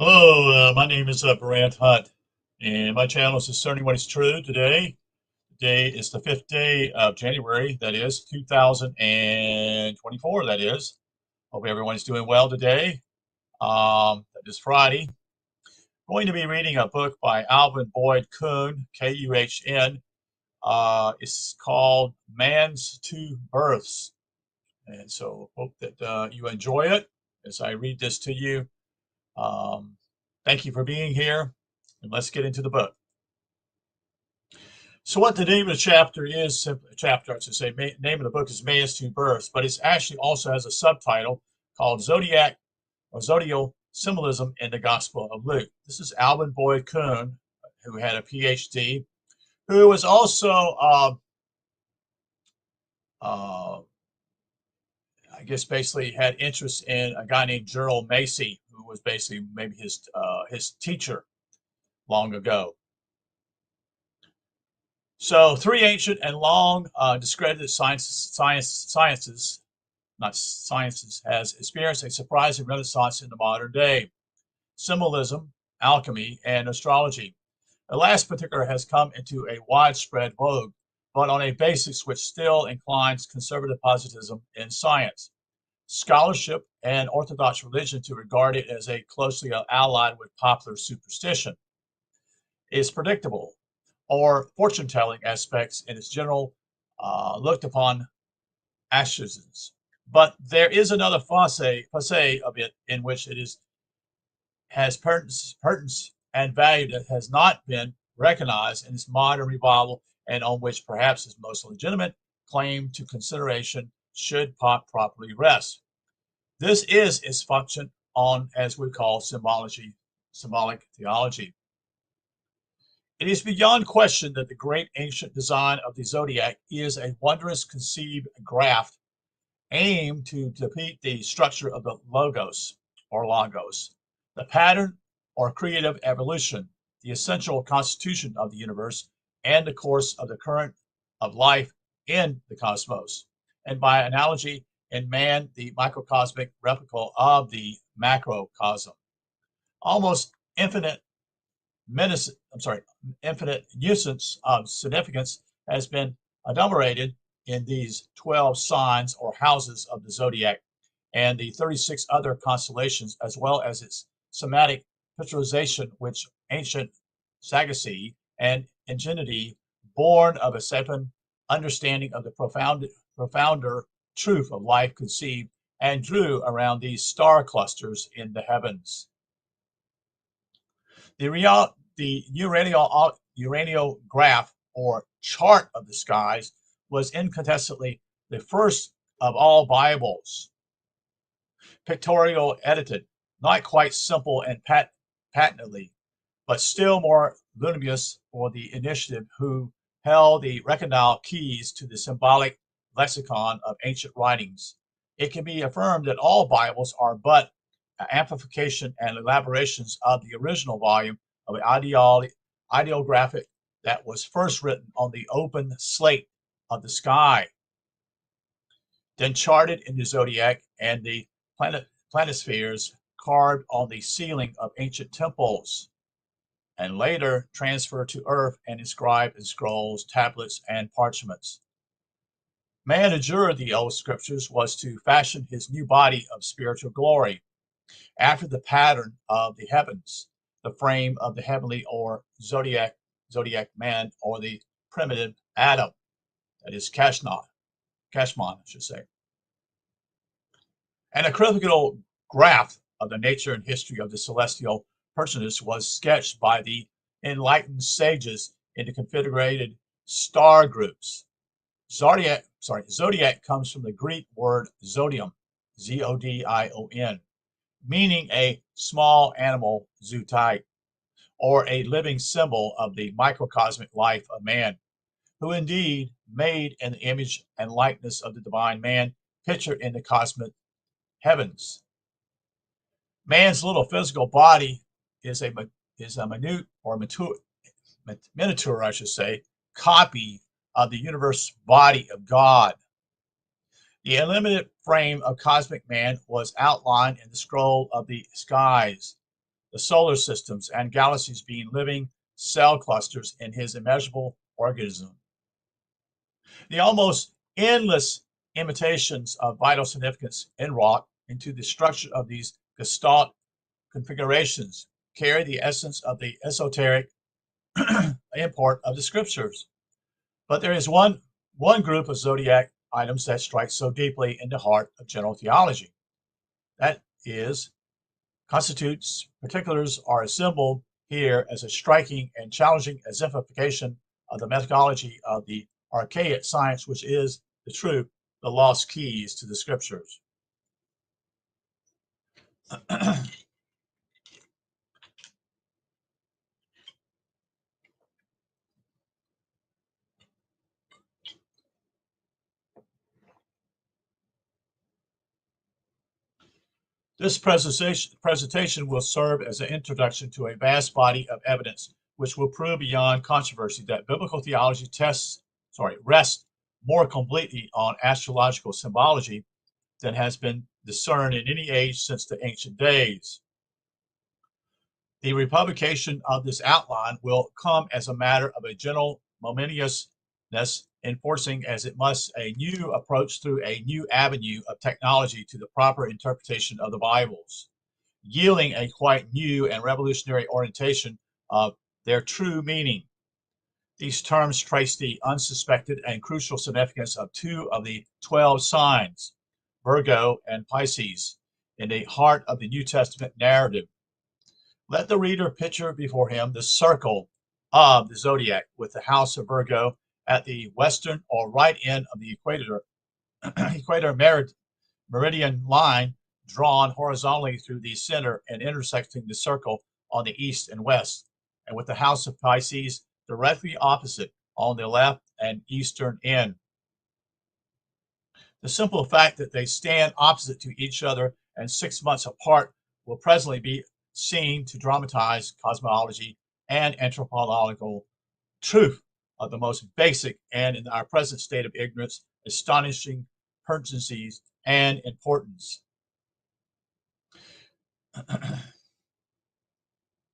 Hello, my name is Brant Hunt, and my channel is Discerning What is True. Today is the 5th day of January, that is 2024. That is. Hope everyone is doing well today. That is Friday. Going to be reading a book by Alvin Kuhn, Kuhn. It's called Man's Two Births, and so hope that you enjoy it as I read this to you. Um, Thank you for being here, and let's get into the book. So, what the name of the chapter is, chapter, I should say, name of the book is Man's Two Births, but it actually also has a subtitle called Zodiac or Zodiacal Symbolism in the Gospel of Luke. This is Alvin Boyd Kuhn, who had a PhD, who was also, uh, I guess, basically had interest in a guy named Gerald Macy, who was basically maybe his teacher long ago. So, three ancient and long discredited sciences, not sciences, has experienced a surprising renaissance in the modern day. Symbolism, alchemy, and astrology. The last particular has come into a widespread vogue, but on a basis which still inclines conservative positivism in science, scholarship, and orthodox religion to regard it as a closely allied with popular superstition. Is predictable or fortune-telling aspects in its general looked upon asterisms. But there is another facet of it in which it is has pertinence and value that has not been recognized in its modern revival, and on which perhaps its most legitimate claim to consideration should properly rest. This is its function on, as we call, symbolic theology. It is beyond question that the great ancient design of the zodiac is a wondrous conceived graft aimed to depict the structure of the logos, the pattern or creative evolution, the essential constitution of the universe, and the course of the current of life in the cosmos, and by analogy, in man, the microcosmic replica of the macrocosm. Almost infinite menace, I'm sorry, infinite nuisance of significance has been enumerated in these 12 signs or houses of the zodiac and the 36 other constellations, as well as its somatic picturization, which ancient sagacity and ingenuity, born of a sapient understanding of the profounder truth of life, conceived and drew around these star clusters in the heavens. The uranograph or chart of the skies was incontestably the first of all Bibles, pictorial edited, not quite simple and patently, but still more voluminous for the initiative who held the recondite keys to the symbolic lexicon of ancient writings. It can be affirmed that all Bibles are but amplification and elaborations of the original volume of ideographic that was first written on the open slate of the sky, then charted in the zodiac and the planispheres carved on the ceiling of ancient temples, and later transferred to earth and inscribed in scrolls, tablets, and parchments. Man adjured the old scriptures was to fashion his new body of spiritual glory after the pattern of the heavens, the frame of the heavenly or zodiac man, or the primitive Adam, that is Kashmon, I should say. And a critical graph of the nature and history of the celestial personages was sketched by the enlightened sages in the configurated star groups. Zodiac comes from the Greek word zodium, Zodion, meaning a small animal zootype, or a living symbol of the microcosmic life of man, who indeed made in the image and likeness of the divine man, pictured in the cosmic heavens. Man's little physical body is a minute or miniature, I should say, copy of the universe body of God. The unlimited frame of cosmic man was outlined in the scroll of the skies, the solar systems and galaxies being living cell clusters in his immeasurable organism. The almost endless imitations of vital significance inwrought into the structure of these gestalt configurations carry the essence of the esoteric import of the scriptures. But there is one group of zodiac items that strikes so deeply in the heart of general theology. That is, constitutes particulars are assembled here as a striking and challenging exemplification of the methodology of the archaic science, which is the truth, the lost keys to the scriptures. This presentation will serve as an introduction to a vast body of evidence which will prove beyond controversy that biblical theology rests more completely on astrological symbology than has been discerned in any age since the ancient days. The republication of this outline will come as a matter of a general momentousness, enforcing as it must a new approach through a new avenue of technology to the proper interpretation of the Bibles, yielding a quite new and revolutionary orientation of their true meaning. These terms trace the unsuspected and crucial significance of two of the 12 signs, Virgo and Pisces, in the heart of the New Testament narrative. Let the reader picture before him the circle of the zodiac with the house of Virgo at the western or right end of the equator meridian line drawn horizontally through the center and intersecting the circle on the east and west, and with the house of Pisces directly opposite on the left and eastern end. The simple fact that they stand opposite to each other and 6 months apart will presently be seen to dramatize cosmology and anthropological truth of the most basic and, in our present state of ignorance, astonishing pertinencies and importance.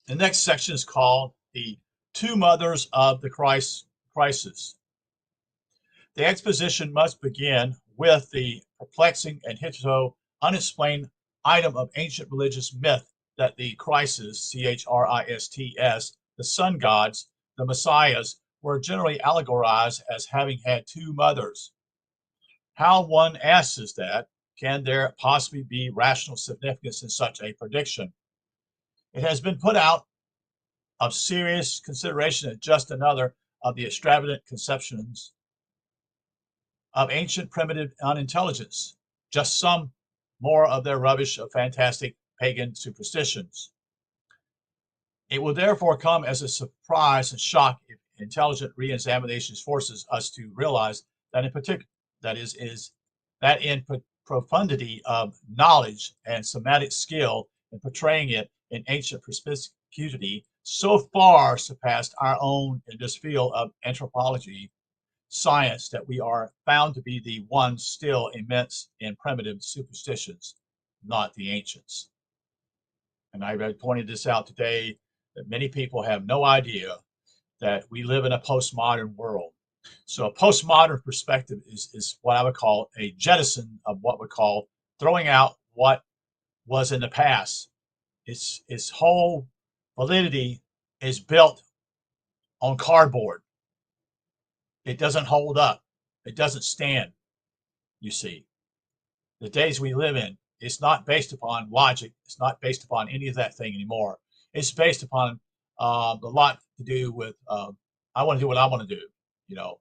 The next section is called the Two Mothers of the Crisis. The exposition must begin with the perplexing and hitherto unexplained item of ancient religious myth that the Christs, Christs, the sun gods, the messiahs, were generally allegorized as having had two mothers. How, one asks, is that, can there possibly be rational significance in such a prediction? It has been put out of serious consideration as just another of the extravagant conceptions of ancient primitive unintelligence, just some more of their rubbish of fantastic pagan superstitions. It will therefore come as a surprise and shock if intelligent re-examination forces us to realize that in particular, that in profundity of knowledge and somatic skill in portraying it in ancient perspicuity so far surpassed our own in this field of anthropology science that we are found to be the ones still immense in primitive superstitions, not the ancients. And I pointed this out today that many people have no idea that we live in a postmodern world. So a postmodern perspective is what I would call a jettison of what we call throwing out what was in the past. Its whole validity is built on cardboard. It doesn't hold up. It doesn't stand, you see. The days we live in, it's not based upon logic. It's not based upon any of that thing anymore. It's based upon a lot to do with, I want to do what I want to do,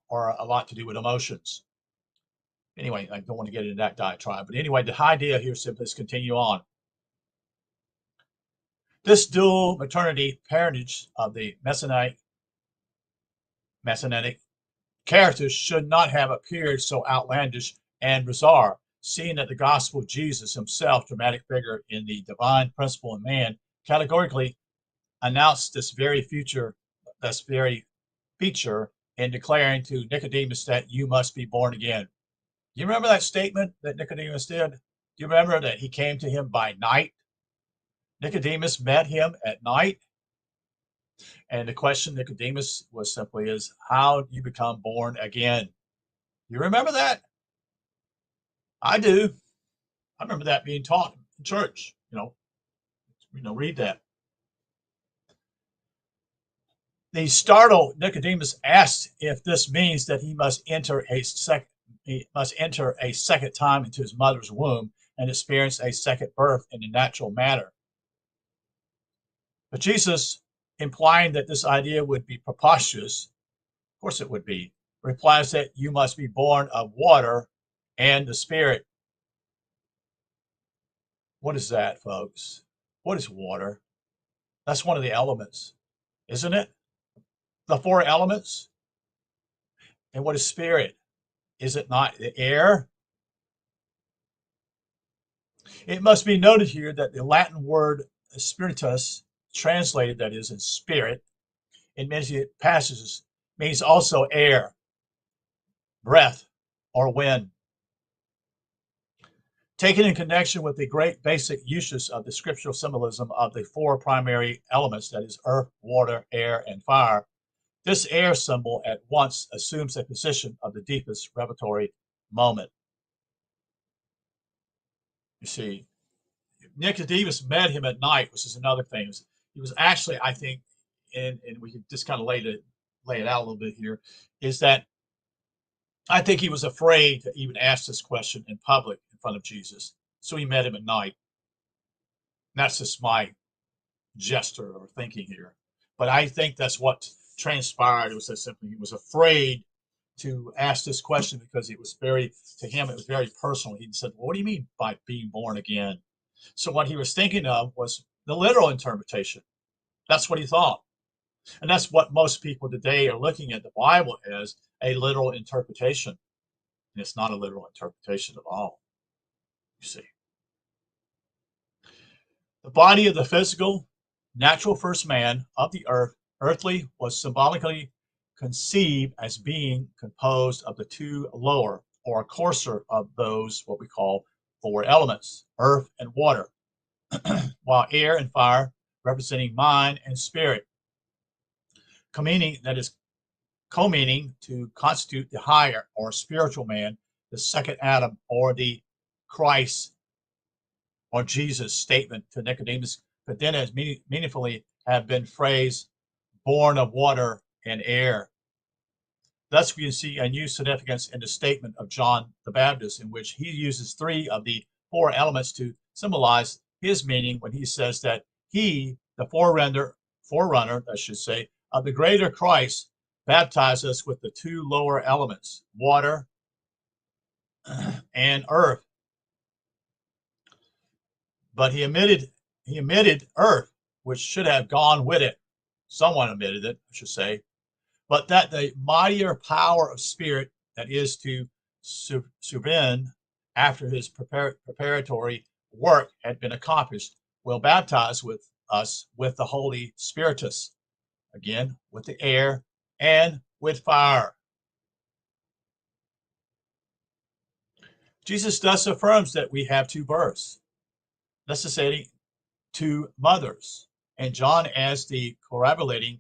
or a lot to do with emotions. Anyway, I don't want to get into that diatribe. But anyway, the idea here simply is continue on. This dual maternity parentage of the messianic characters should not have appeared so outlandish and bizarre, seeing that the gospel of Jesus himself, dramatic figure in the divine principle in man, categorically announced this very feature in declaring to Nicodemus that you must be born again. You remember that statement that Nicodemus did? Do you remember that he came to him by night? Nicodemus met him at night, and the question Nicodemus was simply is, how do you become born again? You remember that? I do. I remember that being taught in church. Read that. The startled Nicodemus asked if this means that he must enter a second time into his mother's womb and experience a second birth in the natural manner. But Jesus, implying that this idea would be preposterous, of course it would be, replies that you must be born of water and the Spirit. What is that, folks? What is water? That's one of the elements, isn't it? The four elements. And what is spirit? Is it not the air? It must be noted here that the Latin word spiritus, translated that is in spirit, in many passages means also air, breath, or wind. Taken in connection with the great basic uses of the scriptural symbolism of the four primary elements, that is earth, water, air, and fire, this air symbol at once assumes a position of the deepest revelatory moment. You see, Nicodemus met him at night, which is another thing. He was actually, I think, and we can just kind of lay it out a little bit here, is that I think he was afraid to even ask this question in public in front of Jesus. So he met him at night. And that's just my gesture or thinking here. But I think that's what transpired. It was that simply he was afraid to ask this question because it was to him, it was very personal. He said, well, what do you mean by being born again? So what he was thinking of was the literal interpretation. That's what he thought. And that's what most people today are looking at the Bible as a literal interpretation. And it's not a literal interpretation at all, you see. The body of the physical, natural first man of the earthly, was symbolically conceived as being composed of the two lower or coarser of those, what we call four elements, earth and water, while air and fire representing mind and spirit, that is co-meaning to constitute the higher or spiritual man, the second Adam, or the Christ or Jesus statement to Nicodemus could then as meaningfully have been phrased, born of water and air. Thus, we see a new significance in the statement of John the Baptist, in which he uses three of the four elements to symbolize his meaning when he says that he, the forerunner, I should say, of the greater Christ, baptized us with the two lower elements, water and earth. But he omitted earth, which should have gone with it. Someone omitted it, I should say. But that the mightier power of spirit that is to subvene after his preparatory work had been accomplished will baptize with us with the Holy Spiritus, again, with the air and with fire. Jesus thus affirms that we have two births, necessitating two mothers, and John as the corroborating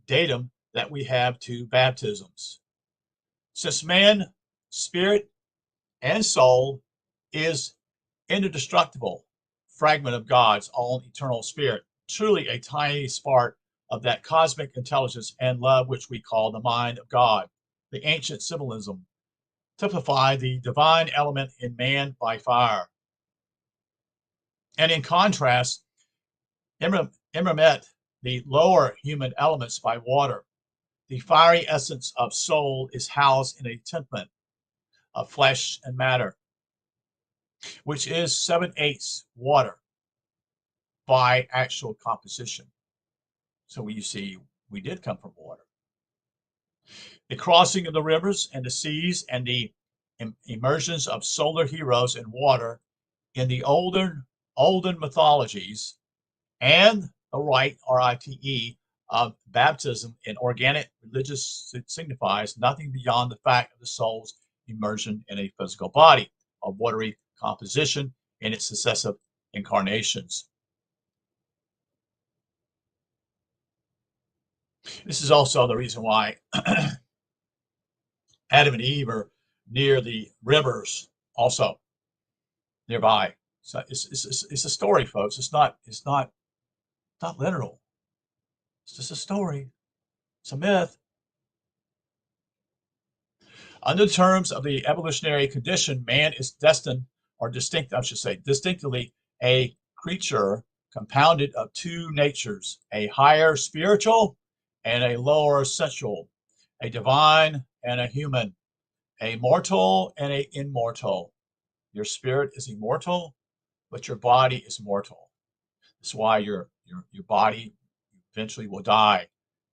datum that we have two baptisms. Since man, spirit, and soul is indestructible fragment of God's own eternal spirit, truly a tiny spark of that cosmic intelligence and love which we call the mind of God, the ancient symbolism typify the divine element in man by fire. And in contrast, immermet the lower human elements by water. The fiery essence of soul is housed in a template of flesh and matter, which is 7/8 water by actual composition. So you see, we did come from water. The crossing of the rivers and the seas and the immersions of solar heroes in water in the olden mythologies and the rite, R-I-T-E, of baptism in organic religious signifies nothing beyond the fact of the soul's immersion in a physical body of watery composition in its successive incarnations. This is also the reason why Adam and Eve are near the rivers, also nearby. So it's a story, folks. It's not literal. It's just a story. It's a myth. Under the terms of the evolutionary condition, man is destined, or distinct, I should say, distinctly a creature compounded of two natures, a higher spiritual and a lower sensual, a divine and a human, a mortal and a immortal. Your spirit is immortal, but your body is mortal. That's why your body eventually will die,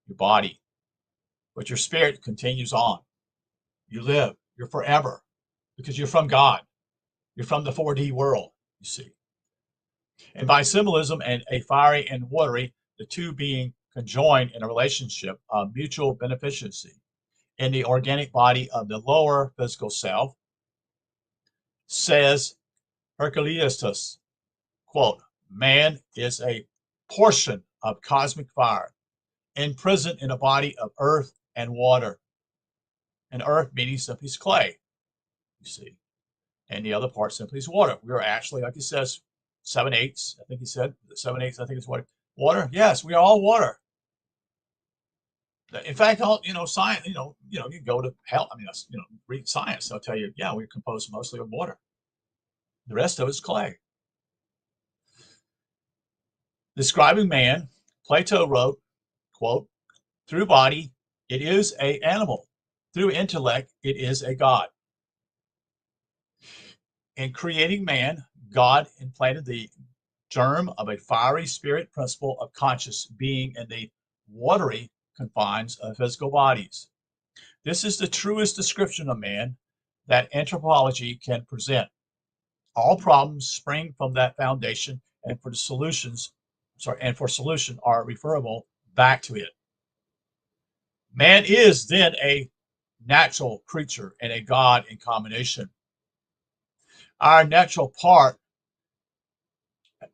your body, but your spirit continues on. You live, you're forever, because you're from God. You're from the 4D world, you see. And by symbolism and a fiery and watery, the two being conjoined in a relationship of mutual beneficency in the organic body of the lower physical self, says Herculeus, quote, man is a portion of cosmic fire, imprisoned in a body of earth and water. And earth meaning simply is clay, you see. And the other part simply is water. We are actually, like he says, 7/8. I think he said 7/8. I think it's water. Water. Yes, we are all water. In fact, all science. You go to hell. I mean, read science. They'll tell you, yeah, we're composed mostly of water. The rest of it's clay. Describing man, Plato wrote, quote, through body, it is a animal. Through intellect, it is a god. In creating man, God implanted the germ of a fiery spirit principle of conscious being in the watery confines of physical bodies. This is the truest description of man that anthropology can present. All problems spring from that foundation, and for solution are referable back to it. Man is then a natural creature and a god in combination. Our natural part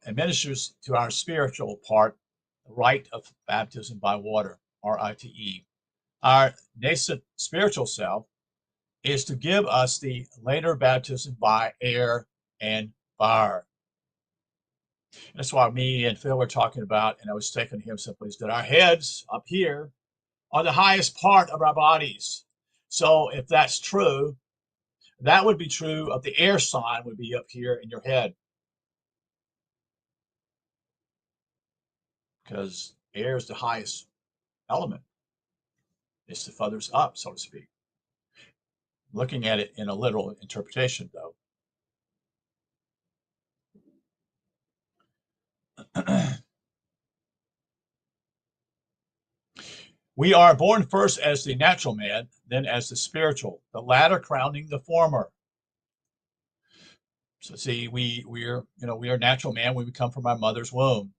administers to our spiritual part the rite of baptism by water, RITE. Our nascent spiritual self is to give us the later baptism by air and fire. And that's why me and Phil were talking about, and I was taking him simply, is that our heads up here are the highest part of our bodies. So if that's true, that would be true of the air sign would be up here in your head, because air is the highest element. It's the feathers up, so to speak. Looking at it in a literal interpretation, though. We are born first as the natural man, then as the spiritual, the latter crowning the former. So see, we are natural man when we come from our mother's womb.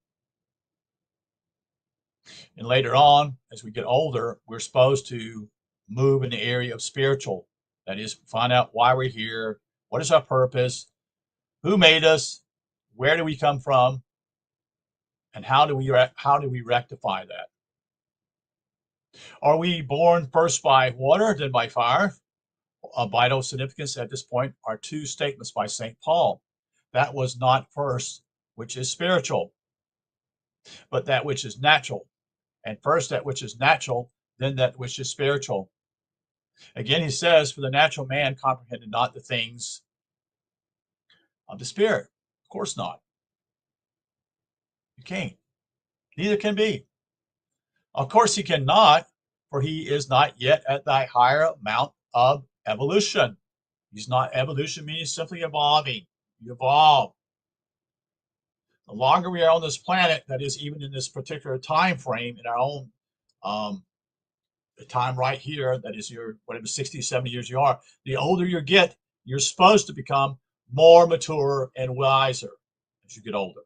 And later on, as we get older, we're supposed to move in the area of spiritual. That is, find out why we're here, what is our purpose, who made us, where do we come from, and how do we rectify that? Are we born first by water, then by fire? Of vital significance at this point are two statements by St. Paul. That was not first, which is spiritual, but that which is natural. And first that which is natural, then that which is spiritual. Again, he says, for the natural man comprehended not the things of the spirit. Of course not. You can't. Neither can be. Of course he cannot, for he is not yet at thy higher amount of evolution. He's not evolution means simply evolving. You evolve. The longer we are on this planet, that is even in this particular time frame in our own the time right here, that is your whatever 60, 70 years you are, the older you get, you're supposed to become more mature and wiser as you get older.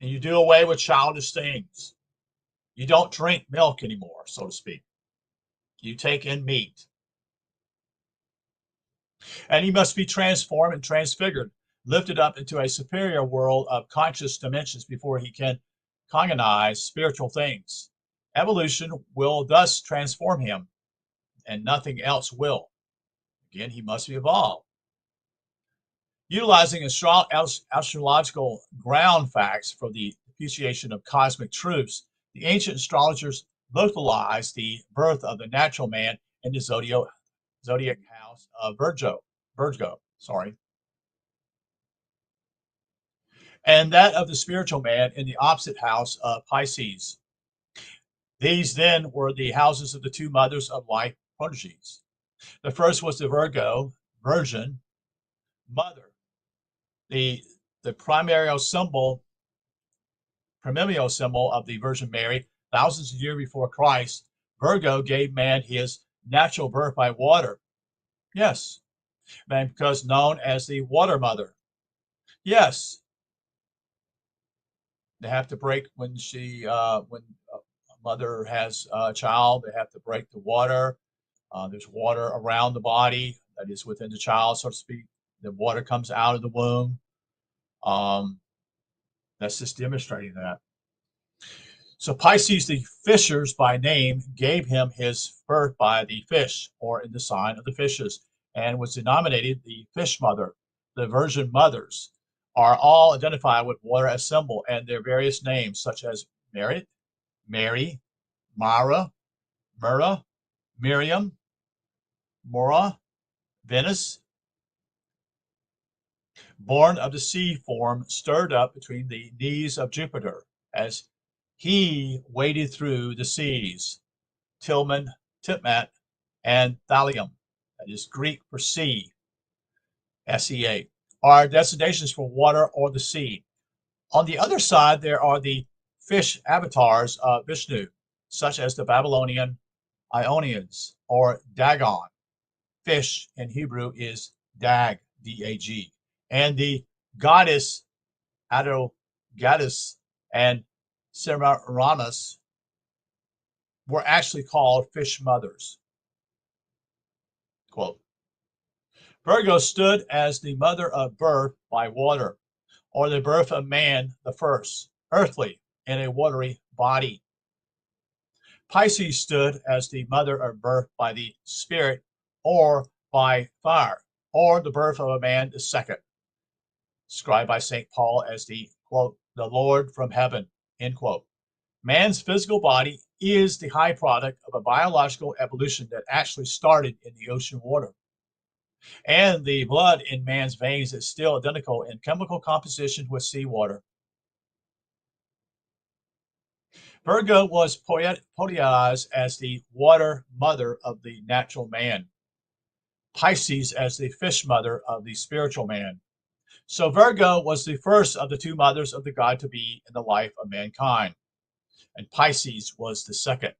And you do away with childish things. You don't drink milk anymore, so to speak. You take in meat. And he must be transformed and transfigured, lifted up into a superior world of conscious dimensions before he can cognize spiritual things. Evolution will thus transform him, and nothing else will. Again, he must be evolved. Utilizing astrological ground facts for the appreciation of cosmic truths, the ancient astrologers localized the birth of the natural man in the zodiac house of Virgo, and that of the spiritual man in the opposite house of Pisces. These then were the houses of the two mothers of life prodigies. The first was the virgin mother, the the primordial symbol of the Virgin Mary. Thousands of years before Christ, Virgo gave man his natural birth by water. Yes, man, because known as the water mother. Yes, they have to break when a mother has a child. They have to break the water. There's water around the body that is within the child, so to speak. The water comes out of the womb. Um, that's just demonstrating that. So Pisces, the fishers by name, gave him his birth by the fish, or in the sign of the fishes, and was denominated the fish mother. The virgin mothers are all identified with water as symbol, and their various names, such as Merit, Mary, Mara, Myrrha, Miriam, Mora, Venus, born of the sea form, stirred up between the knees of Jupiter, as he waded through the seas. Tillman, Titmat, and Thallium, that is Greek for sea, S-E-A, are designations for water or the sea. On the other side, there are the fish avatars of Vishnu, such as the Babylonian Ionians or Dagon. Fish in Hebrew is Dag, D-A-G, and the goddess Adogaddis and Semiramis were actually called fish mothers. Quote, Virgo stood as the mother of birth by water, or the birth of man the first, earthly, in a watery body. Pisces stood as the mother of birth by the spirit, or by fire, or the birth of a man the second, described by St. Paul as the, quote, the Lord from heaven, end quote. Man's physical body is the high product of a biological evolution that actually started in the ocean water. And the blood in man's veins is still identical in chemical composition with seawater. Virgo was poetized as the water mother of the natural man, Pisces as the fish mother of the spiritual man. So Virgo was the first of the two mothers of the god to be in the life of mankind, and Pisces was the second.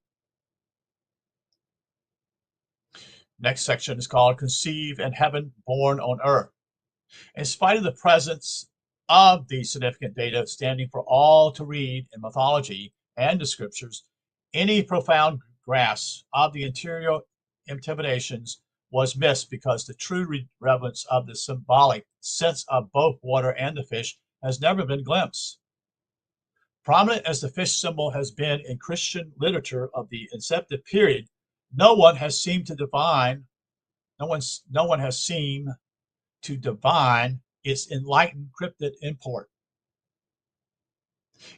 Next section is called Conceive in Heaven, Born on Earth. In spite of the presence of the significant data standing for all to read in mythology and the scriptures, any profound grasp of the interior intimidations was missed because the true relevance of the symbolic sense of both water and the fish has never been glimpsed. Prominent as the fish symbol has been in Christian literature of the inceptive period, no one has seemed to divine its enlightened cryptid import.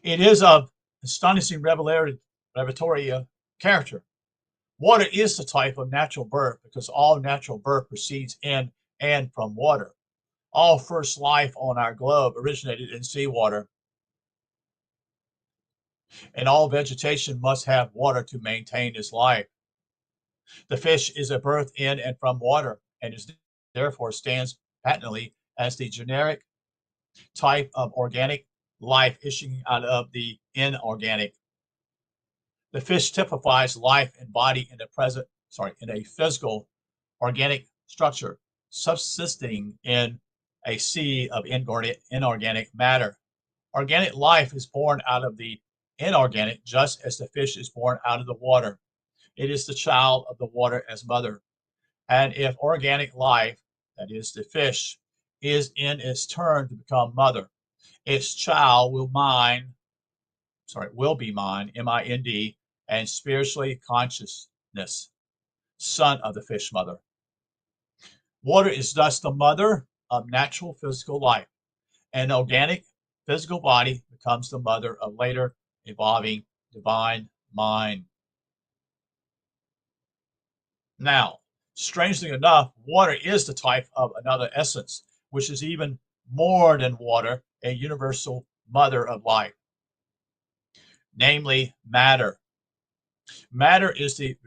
It is of astonishing revelatory character. Water is the type of natural birth because all natural birth proceeds in and from water. All first life on our globe originated in seawater, and all vegetation must have water to maintain its life. The fish is a birth in and from water, and is therefore stands patently as the generic type of organic life issuing out of the inorganic. The fish typifies life and body in a physical organic structure, subsisting in a sea of inorganic matter. Organic life is born out of the inorganic, just as the fish is born out of the water. It is the child of the water as mother. And if organic life, that is the fish, is in its turn to become mother, its child will be mind, M-I-N-D, and spiritually consciousness, son of the fish mother. Water is thus the mother of natural physical life. An organic physical body becomes the mother of later evolving divine mind. Now, strangely enough, water is the type of another essence, which is even more than water, a universal mother of life, namely matter. Matter is the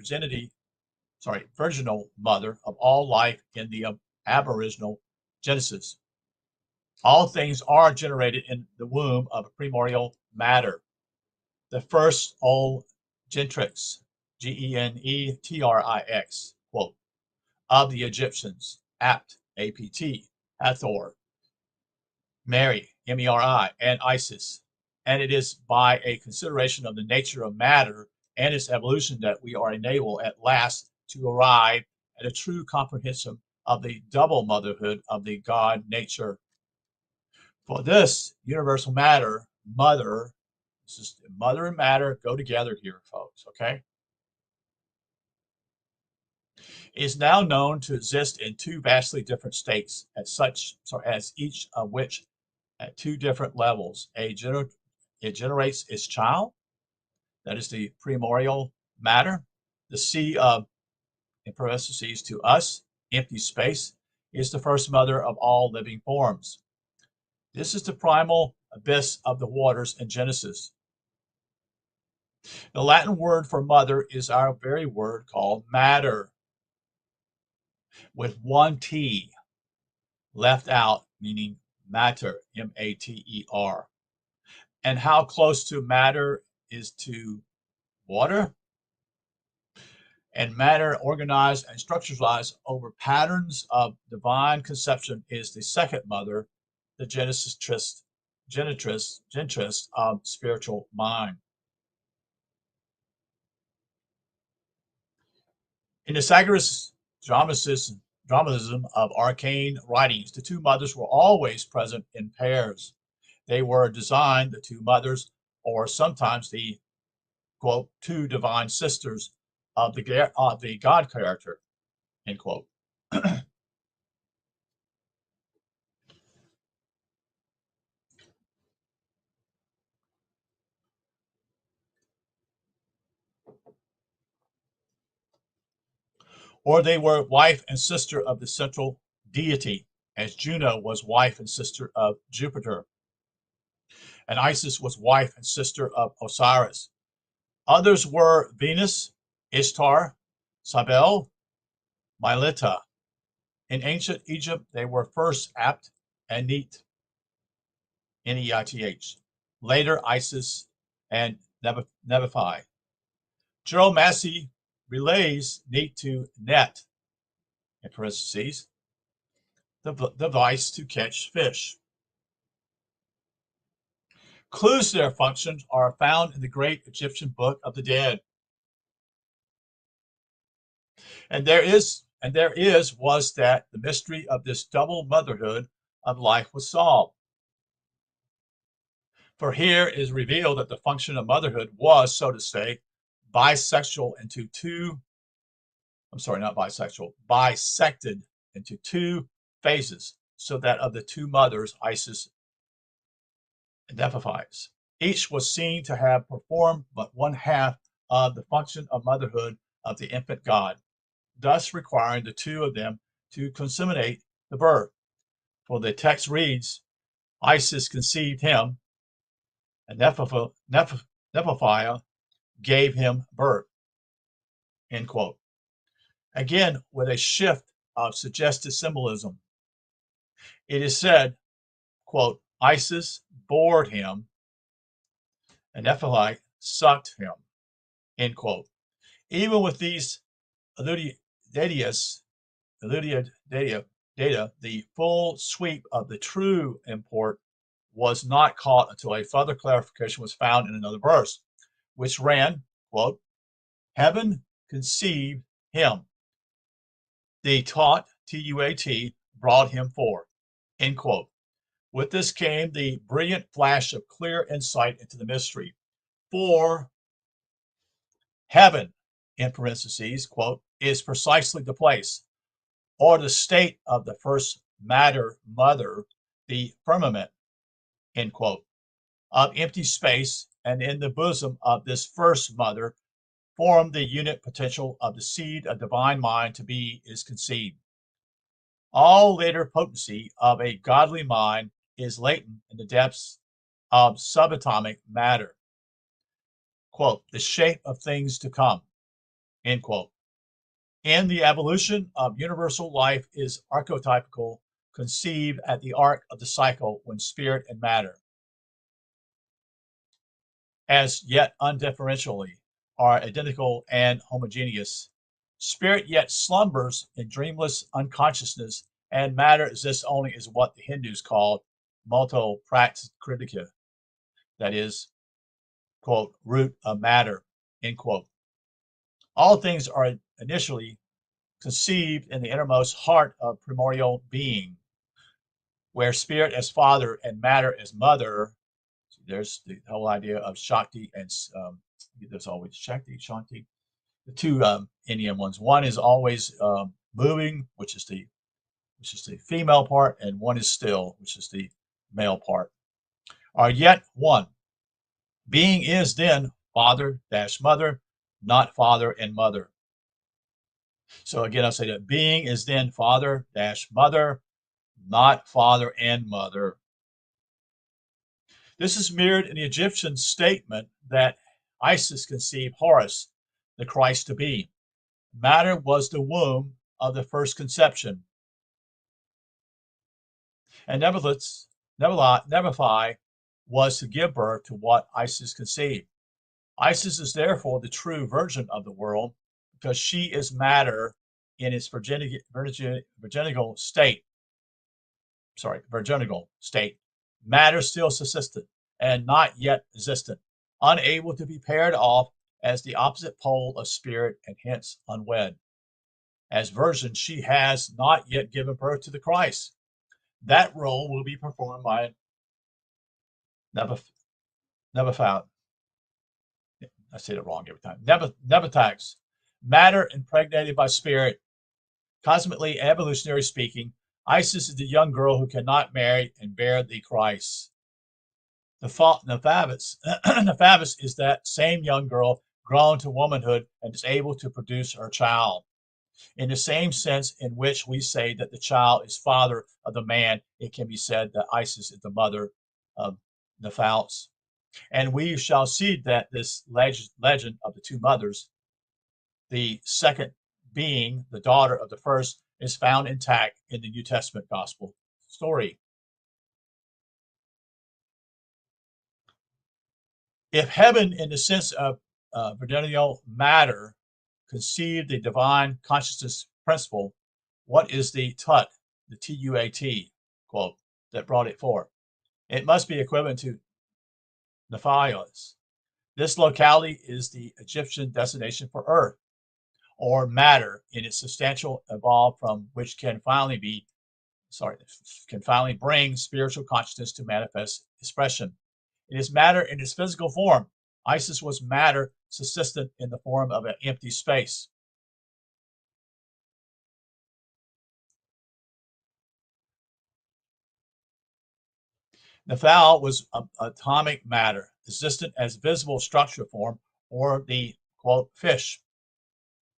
virginal mother of all life in the aboriginal Genesis. All things are generated in the womb of primordial matter. The first old Gentrix, Genetrix, quote, of the Egyptians, Apt, Hathor, Mary, Meri, and Isis. And it is by a consideration of the nature of matter and its evolution that we are enabled at last to arrive at a true comprehension of the double motherhood of the God nature. For this universal matter, mother, this is mother and matter go together here, folks, okay? Is now known to exist in two vastly different states, as each of which at two different levels. It generates its child, that is the primordial matter. The sea of, in parentheses, to us, empty space, is the first mother of all living forms. This is the primal abyss of the waters in Genesis. The Latin word for mother is our very word called matter, with one T left out, meaning matter, M-A-T-E-R. And how close to matter is to water? And matter organized and structuralized over patterns of divine conception is the second mother, the genitrix of spiritual mind. In the Sagres dramatism of arcane writings, the two mothers were always present in pairs. They were designed, the two mothers, or sometimes the, quote, two divine sisters of the God character, end quote. Or they were wife and sister of the central deity, as Juno was wife and sister of Jupiter, and Isis was wife and sister of Osiris. Others were Venus, Ishtar, Cybele, Mylitta. In ancient Egypt, they were first Apt and Neith, Neith. Later, Isis and Nebuphai. Gerald Massey relays Neith to Net, in parentheses, the device to catch fish. Clues to their functions are found in the great Egyptian Book of the Dead. And there was that the mystery of this double motherhood of life was solved. For here is revealed that the function of motherhood was, so to say, bisexual into two, I'm sorry, not bisexual, bisected into two phases, so that of the two mothers, Isis identifies. Each was seen to have performed but one half of the function of motherhood of the infant God, thus requiring the two of them to consummate the birth. For the text reads, Isis conceived him, and Nephthah gave him birth, end quote. Again, with a shift of suggested symbolism, it is said, quote, Isis bored him, and Nephthah sucked him, end quote. Even with these data, the full sweep of the true import was not caught until a further clarification was found in another verse, which ran, quote, heaven conceived him. The taught, T-U-A-T, brought him forth, end quote. With this came the brilliant flash of clear insight into the mystery. For Heaven, in parentheses, quote, is precisely the place or the state of the first matter mother, the firmament, end quote, of empty space, and in the bosom of this first mother form the unit potential of the seed of divine mind to be is conceived. All later potency of a godly mind is latent in the depths of subatomic matter. Quote, the shape of things to come, end quote. In the evolution of universal life is archetypical, conceived at the arc of the cycle when spirit and matter, as yet undifferentially, are identical and homogeneous. Spirit yet slumbers in dreamless unconsciousness, and matter exists only as what the Hindus call multo prakritika, that is, quote, root of matter, end quote. All things are initially conceived in the innermost heart of primordial being, where spirit as father and matter as mother. So there's the whole idea of Shakti and there's always Shakti, Shanti. The two Indian ones. One is always moving, which is the female part, and one is still, which is the male part. Are yet one. Being is then father dash mother, not father and mother. So again, I'll say that being is then father dash mother, not father and mother. This is mirrored in the Egyptian statement that Isis conceived Horus, the Christ to be. Matter was the womb of the first conception. And Nebuphai was to give birth to what Isis conceived. Isis is therefore the true virgin of the world because she is matter in its virginigal state. Virginigal state. Matter still subsistent and not yet existent, unable to be paired off as the opposite pole of spirit and hence unwed. As virgin, she has not yet given birth to the Christ. That role will be performed by Nebuphad. I say it wrong every time. Nebuchadnezzar, matter impregnated by spirit. Cosmically, evolutionary speaking, Isis is the young girl who cannot marry and bear the Christ. The Nefabis is that same young girl grown to womanhood and is able to produce her child. In the same sense in which we say that the child is father of the man, it can be said that Isis is the mother of Nefalus. And we shall see that this legend of the two mothers, the second being the daughter of the first, is found intact in the New Testament gospel story. If heaven, in the sense of virginal matter, conceived the divine consciousness principle, what is the tut, the T-U-A-T, quote, that brought it forth? It must be equivalent to Nephios. This locality is the Egyptian designation for earth, or matter in its substantial evolve from which can finally bring spiritual consciousness to manifest expression. It is matter in its physical form. Isis was matter subsistent in the form of an empty space. Nephal was atomic matter, existent as visible structure form, or the, quote, fish.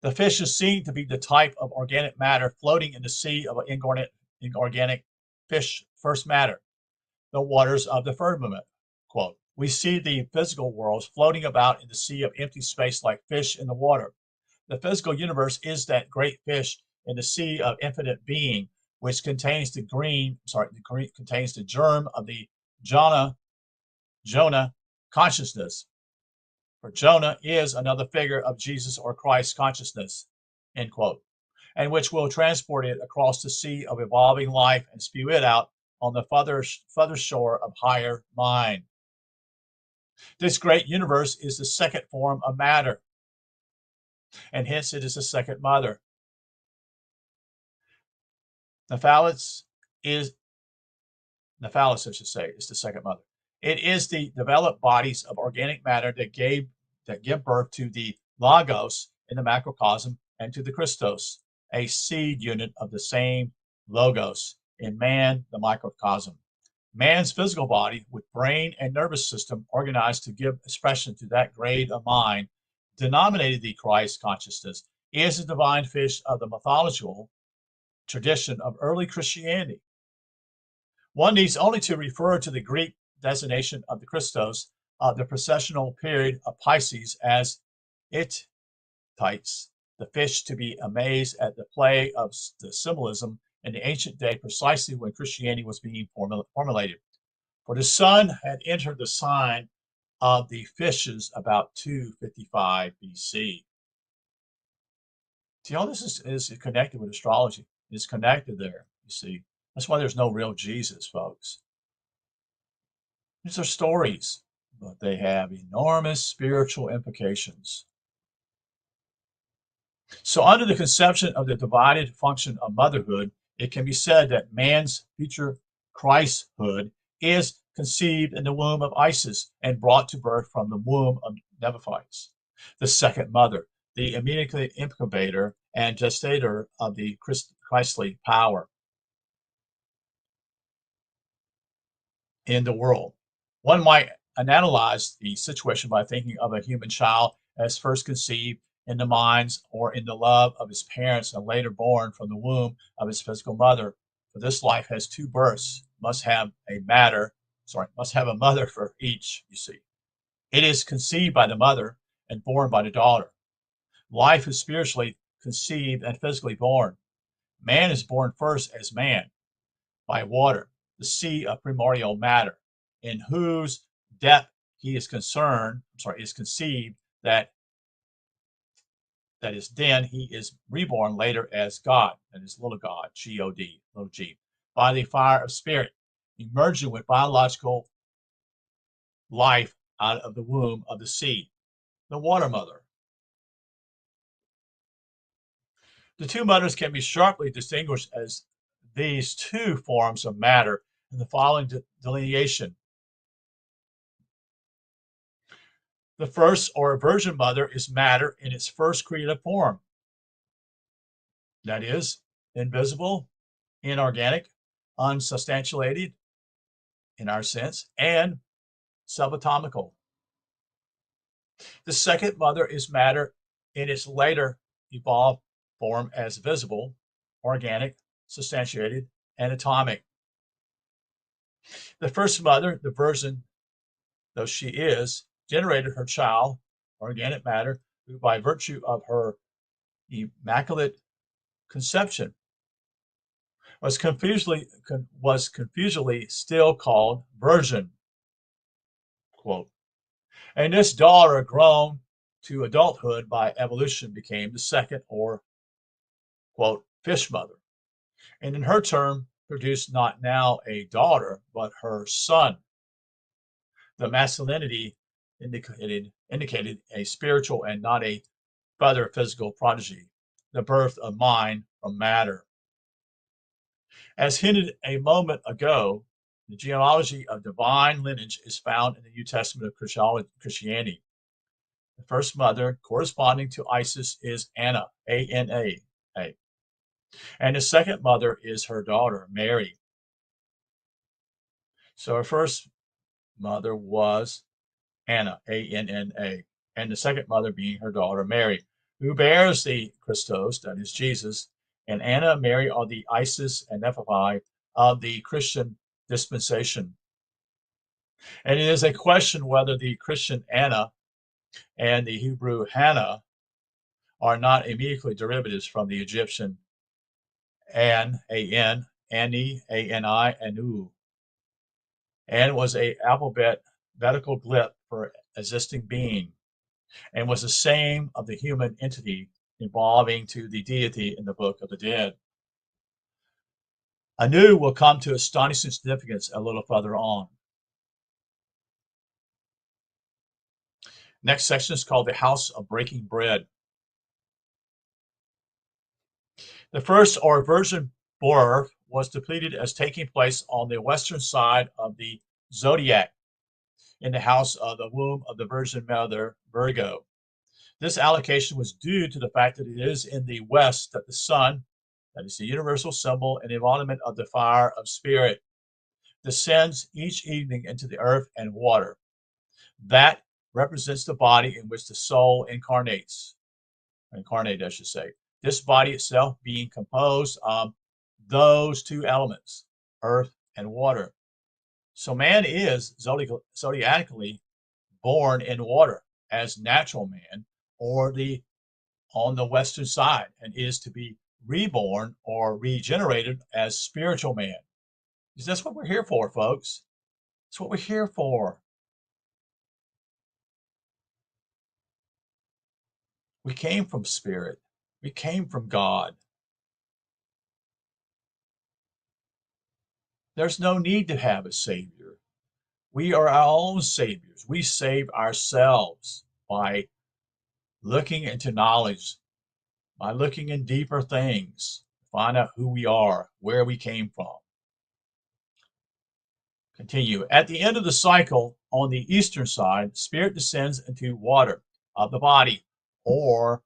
The fish is seen to be the type of organic matter floating in the sea of inorganic fish, first matter, the waters of the firmament. Quote, we see the physical worlds floating about in the sea of empty space like fish in the water. The physical universe is that great fish in the sea of infinite being, which contains contains the germ of the Jonah consciousness. For Jonah is another figure of Jesus or Christ consciousness, end quote, and which will transport it across the sea of evolving life and spew it out on the further shore of higher mind. This great universe is the second form of matter, and hence it is the second mother. Nephalis, I should say, is the second mother. It is the developed bodies of organic matter that give birth to the logos in the macrocosm, and to the Christos, a seed unit of the same logos in man, the microcosm. Man's physical body, with brain and nervous system organized to give expression to that grade of mind, denominated the Christ consciousness, is the divine fish of the mythological tradition of early Christianity. One needs only to refer to the Greek designation of the Christos of the processional period of Pisces as Ittites, the fish, to be amazed at the play of the symbolism in the ancient day, precisely when Christianity was being formulated. For the sun had entered the sign of the fishes about 255 BC. See, all this is connected with astrology. It's connected there, you see. That's why there's no real Jesus, folks. These are stories, but they have enormous spiritual implications. So, under the conception of the divided function of motherhood, it can be said that man's future Christhood is conceived in the womb of Isis and brought to birth from the womb of Nephites, the second mother, the immediately incubator and gestator of the Christly power in the world. One might analyze the situation by thinking of a human child as first conceived in the minds or in the love of his parents and later born from the womb of his physical mother. For this life has two births, must have a mother for each, you see. It is conceived by the mother and born by the daughter. Life is spiritually conceived and physically born. Man is born first as man by water, the sea of primordial matter, in whose depth he is conceived, that is, then he is reborn later as God, that is little God, G-O-D, little g, by the fire of spirit, emerging with biological life out of the womb of the sea, the water mother. The two mothers can be sharply distinguished as these two forms of matter in the following delineation. The first, or virgin mother, is matter in its first creative form. That is, invisible, inorganic, unsubstantiated, in our sense, and subatomical. The second mother is matter in its later evolved form as visible, organic, substantiated, and atomic. The first mother, the virgin though she is, generated her child, organic matter, who by virtue of her immaculate conception was confusedly still called virgin, quote. And this daughter, grown to adulthood by evolution, became the second, or, quote, fish mother, and in her turn produced not now a daughter, but her son. The masculinity indicated a spiritual and not a further physical prodigy, the birth of mind from matter. As hinted a moment ago, the genealogy of divine lineage is found in the New Testament of Christianity. The first mother, corresponding to Isis, is Anna, A-N-A, and the second mother is her daughter, Mary. So her first mother was Anna, A-N-N-A, and the second mother being her daughter, Mary, who bears the Christos, that is Jesus, and Anna and Mary are the Isis and Nephi of the Christian dispensation. And it is a question whether the Christian Anna and the Hebrew Hannah are not immediately derivatives from the Egyptian An, A-N, Ani, A-N-I, Anu, and was a alphabetical glyph for existing being, and was the same of the human entity evolving to the deity in the Book of the Dead. Anu will come to astonishing significance a little further on. Next section is called the House of Breaking Bread. The first, or virgin birth, was depicted as taking place on the western side of the zodiac, in the house of the womb of the Virgin Mother, Virgo. This allocation was due to the fact that it is in the West that the sun, that is the universal symbol and embodiment of the fire of spirit, descends each evening into the earth and water. That represents the body in which the soul incarnate, I should say. This body itself being composed of those two elements, earth and water. So man is zodiacally born in water as natural man, or the on the western side, and is to be reborn or regenerated as spiritual man. Because that's what we're here for, folks. That's what we're here for. We came from spirit. We came from God. There's no need to have a savior. We are our own saviors. We save ourselves by looking into knowledge, by looking in deeper things, find out who we are, where we came from. Continue. At the end of the cycle, on the eastern side, spirit descends into water of the body, or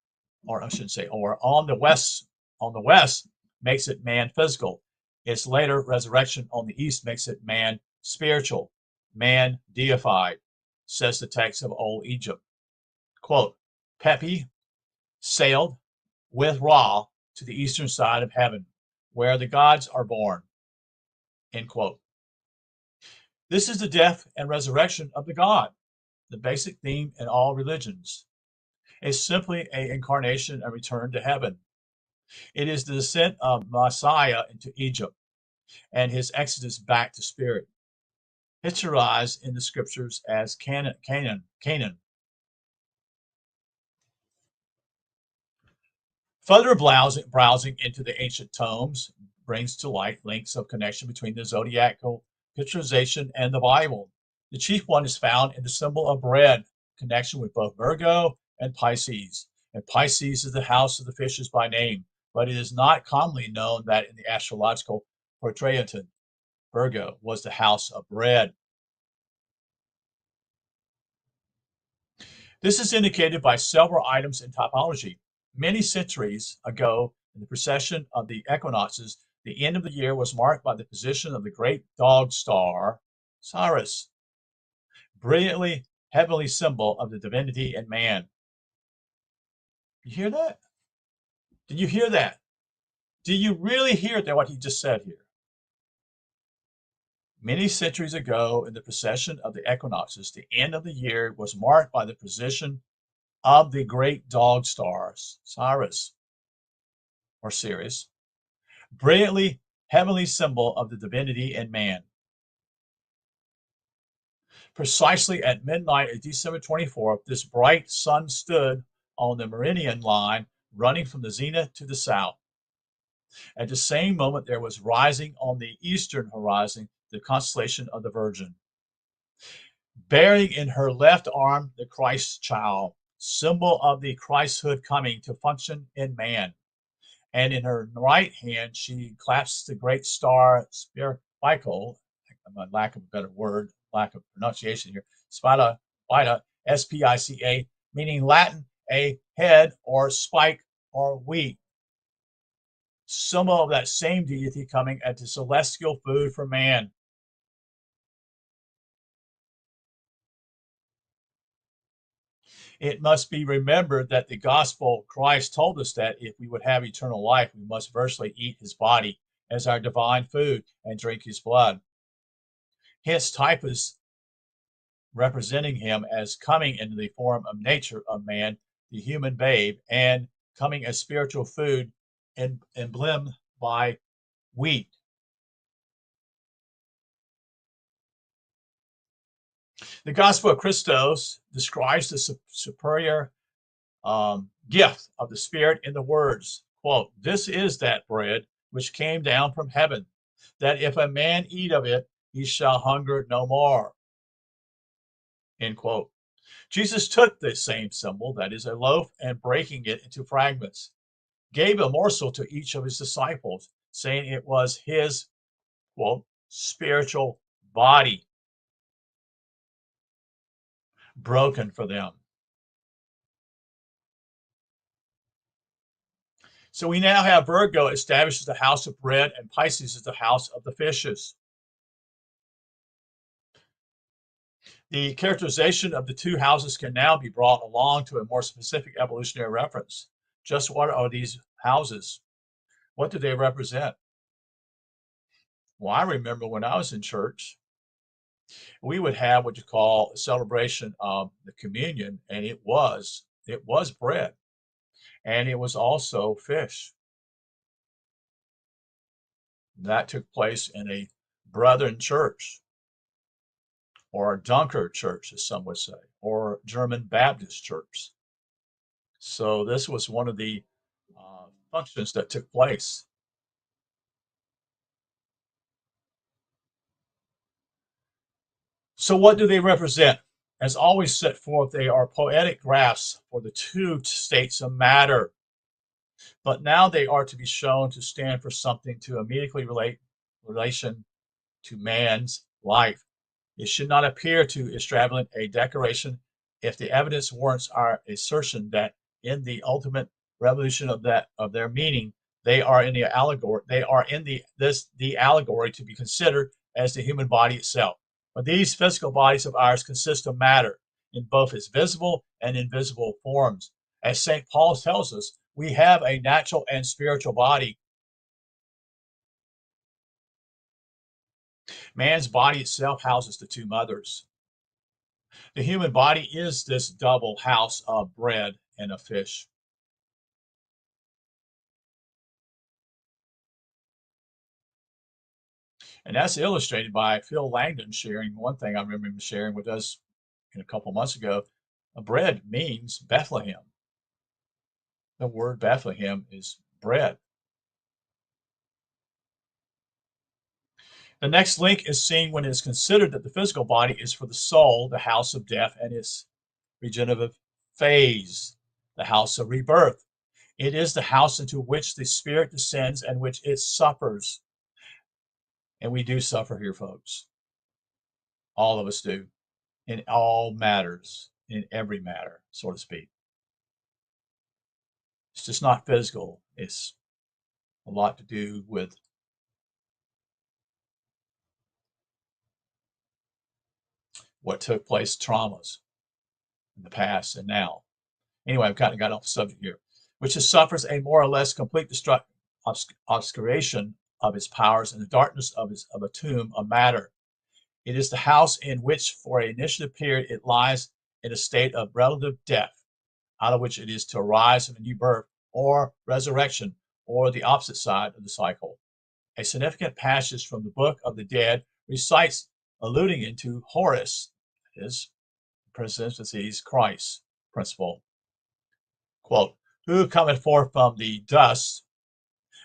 I should say, or on the west makes it man physical. Its later resurrection on the east makes it man spiritual, man deified, says the text of Old Egypt. Quote, Pepi sailed with Ra to the eastern side of heaven, where the gods are born. End quote. This is the death and resurrection of the God, the basic theme in all religions. It's simply an incarnation and return to heaven. It is the descent of Messiah into Egypt and his exodus back to spirit, picturized in the scriptures as Canaan. Further browsing into the ancient tomes brings to light links of connection between the zodiacal picturization and the Bible. The chief one is found in the symbol of bread, connection with both Virgo and Pisces. And Pisces is the house of the fishes by name, but it is not commonly known that in the astrological portrayal, Virgo was the house of bread. This is indicated by several items in topology. Many centuries ago, in the precession of the equinoxes, the end of the year was marked by the position of the great dog star, Sirius, brilliantly heavenly symbol of the divinity in man. You hear that? Did you hear that? Do you really hear that what he just said here? Many centuries ago, in the precession of the equinoxes, the end of the year was marked by the position of the great dog stars, Sirius or Sirius, brilliantly heavenly symbol of the divinity in man. Precisely at midnight of December 24th, this bright sun stood on the meridian line running from the zenith to the south. At the same moment, there was rising on the eastern horizon the constellation of the Virgin, bearing in her left arm the Christ child, symbol of the Christhood coming to function in man. And in her right hand, she clasps the great star Spica, lack of a better word, lack of pronunciation here, Spica, Spica, meaning Latin, a head or spike or wheat. Symbol of that same deity coming as the celestial food for man. It must be remembered that the gospel Christ told us that if we would have eternal life, we must virtually eat his body as our divine food and drink his blood. Hence, typus representing him as coming into the form of nature of man, the human babe, and coming as spiritual food and emblemed by wheat. The Gospel of Christos describes the superior gift of the Spirit in the words, quote, "This is that bread which came down from heaven, that if a man eat of it, he shall hunger no more." End quote. Jesus took this same symbol, that is a loaf, and breaking it into fragments, gave a morsel to each of his disciples, saying it was his, quote, spiritual body broken for them. So we now have Virgo established as the house of bread and Pisces as the house of the fishes. The characterization of the two houses can now be brought along to a more specific evolutionary reference. Just what are these houses? What do they represent? Well, I remember when I was in church, we would have what you call a celebration of the communion, and it was bread, and it was also fish. That took place in a brethren church, or a Dunker church, as some would say, or German Baptist church. So this was one of the functions that took place. So what do they represent? As always set forth, they are poetic graphs for the two states of matter, but now they are to be shown to stand for something to immediately relation to man's life. It should not appear too extravagant a decoration if the evidence warrants our assertion that in the ultimate revolution of their meaning, they are in the allegory. They are in the allegory to be considered as the human body itself. But these physical bodies of ours consist of matter in both its visible and invisible forms. As St. Paul tells us, we have a natural and spiritual body. Man's body itself houses the two mothers. The human body is this double house of bread and of fish. And that's illustrated by Phil Langdon sharing one thing I remember him sharing with us a couple months ago. Bread means Bethlehem. The word Bethlehem is bread. The next link is seen when it is considered that the physical body is for the soul, the house of death, and its regenerative phase, the house of rebirth. It is the house into which the spirit descends and which it suffers. And we do suffer here, folks. All of us do, in all matters, in every matter, so to speak. It's just not physical. It's a lot to do with what took place, traumas in the past and now. Anyway, I've kind of got off the subject here, which is suffers a more or less complete obscuration of its powers in the darkness of a tomb of matter. It is the house in which, for an initiative period, it lies in a state of relative death, out of which it is to arise in a new birth or resurrection, or the opposite side of the cycle. A significant passage from the Book of the Dead recites, alluding into Horus, that is, parentheses, Christ principle. Quote, who cometh forth from the dust,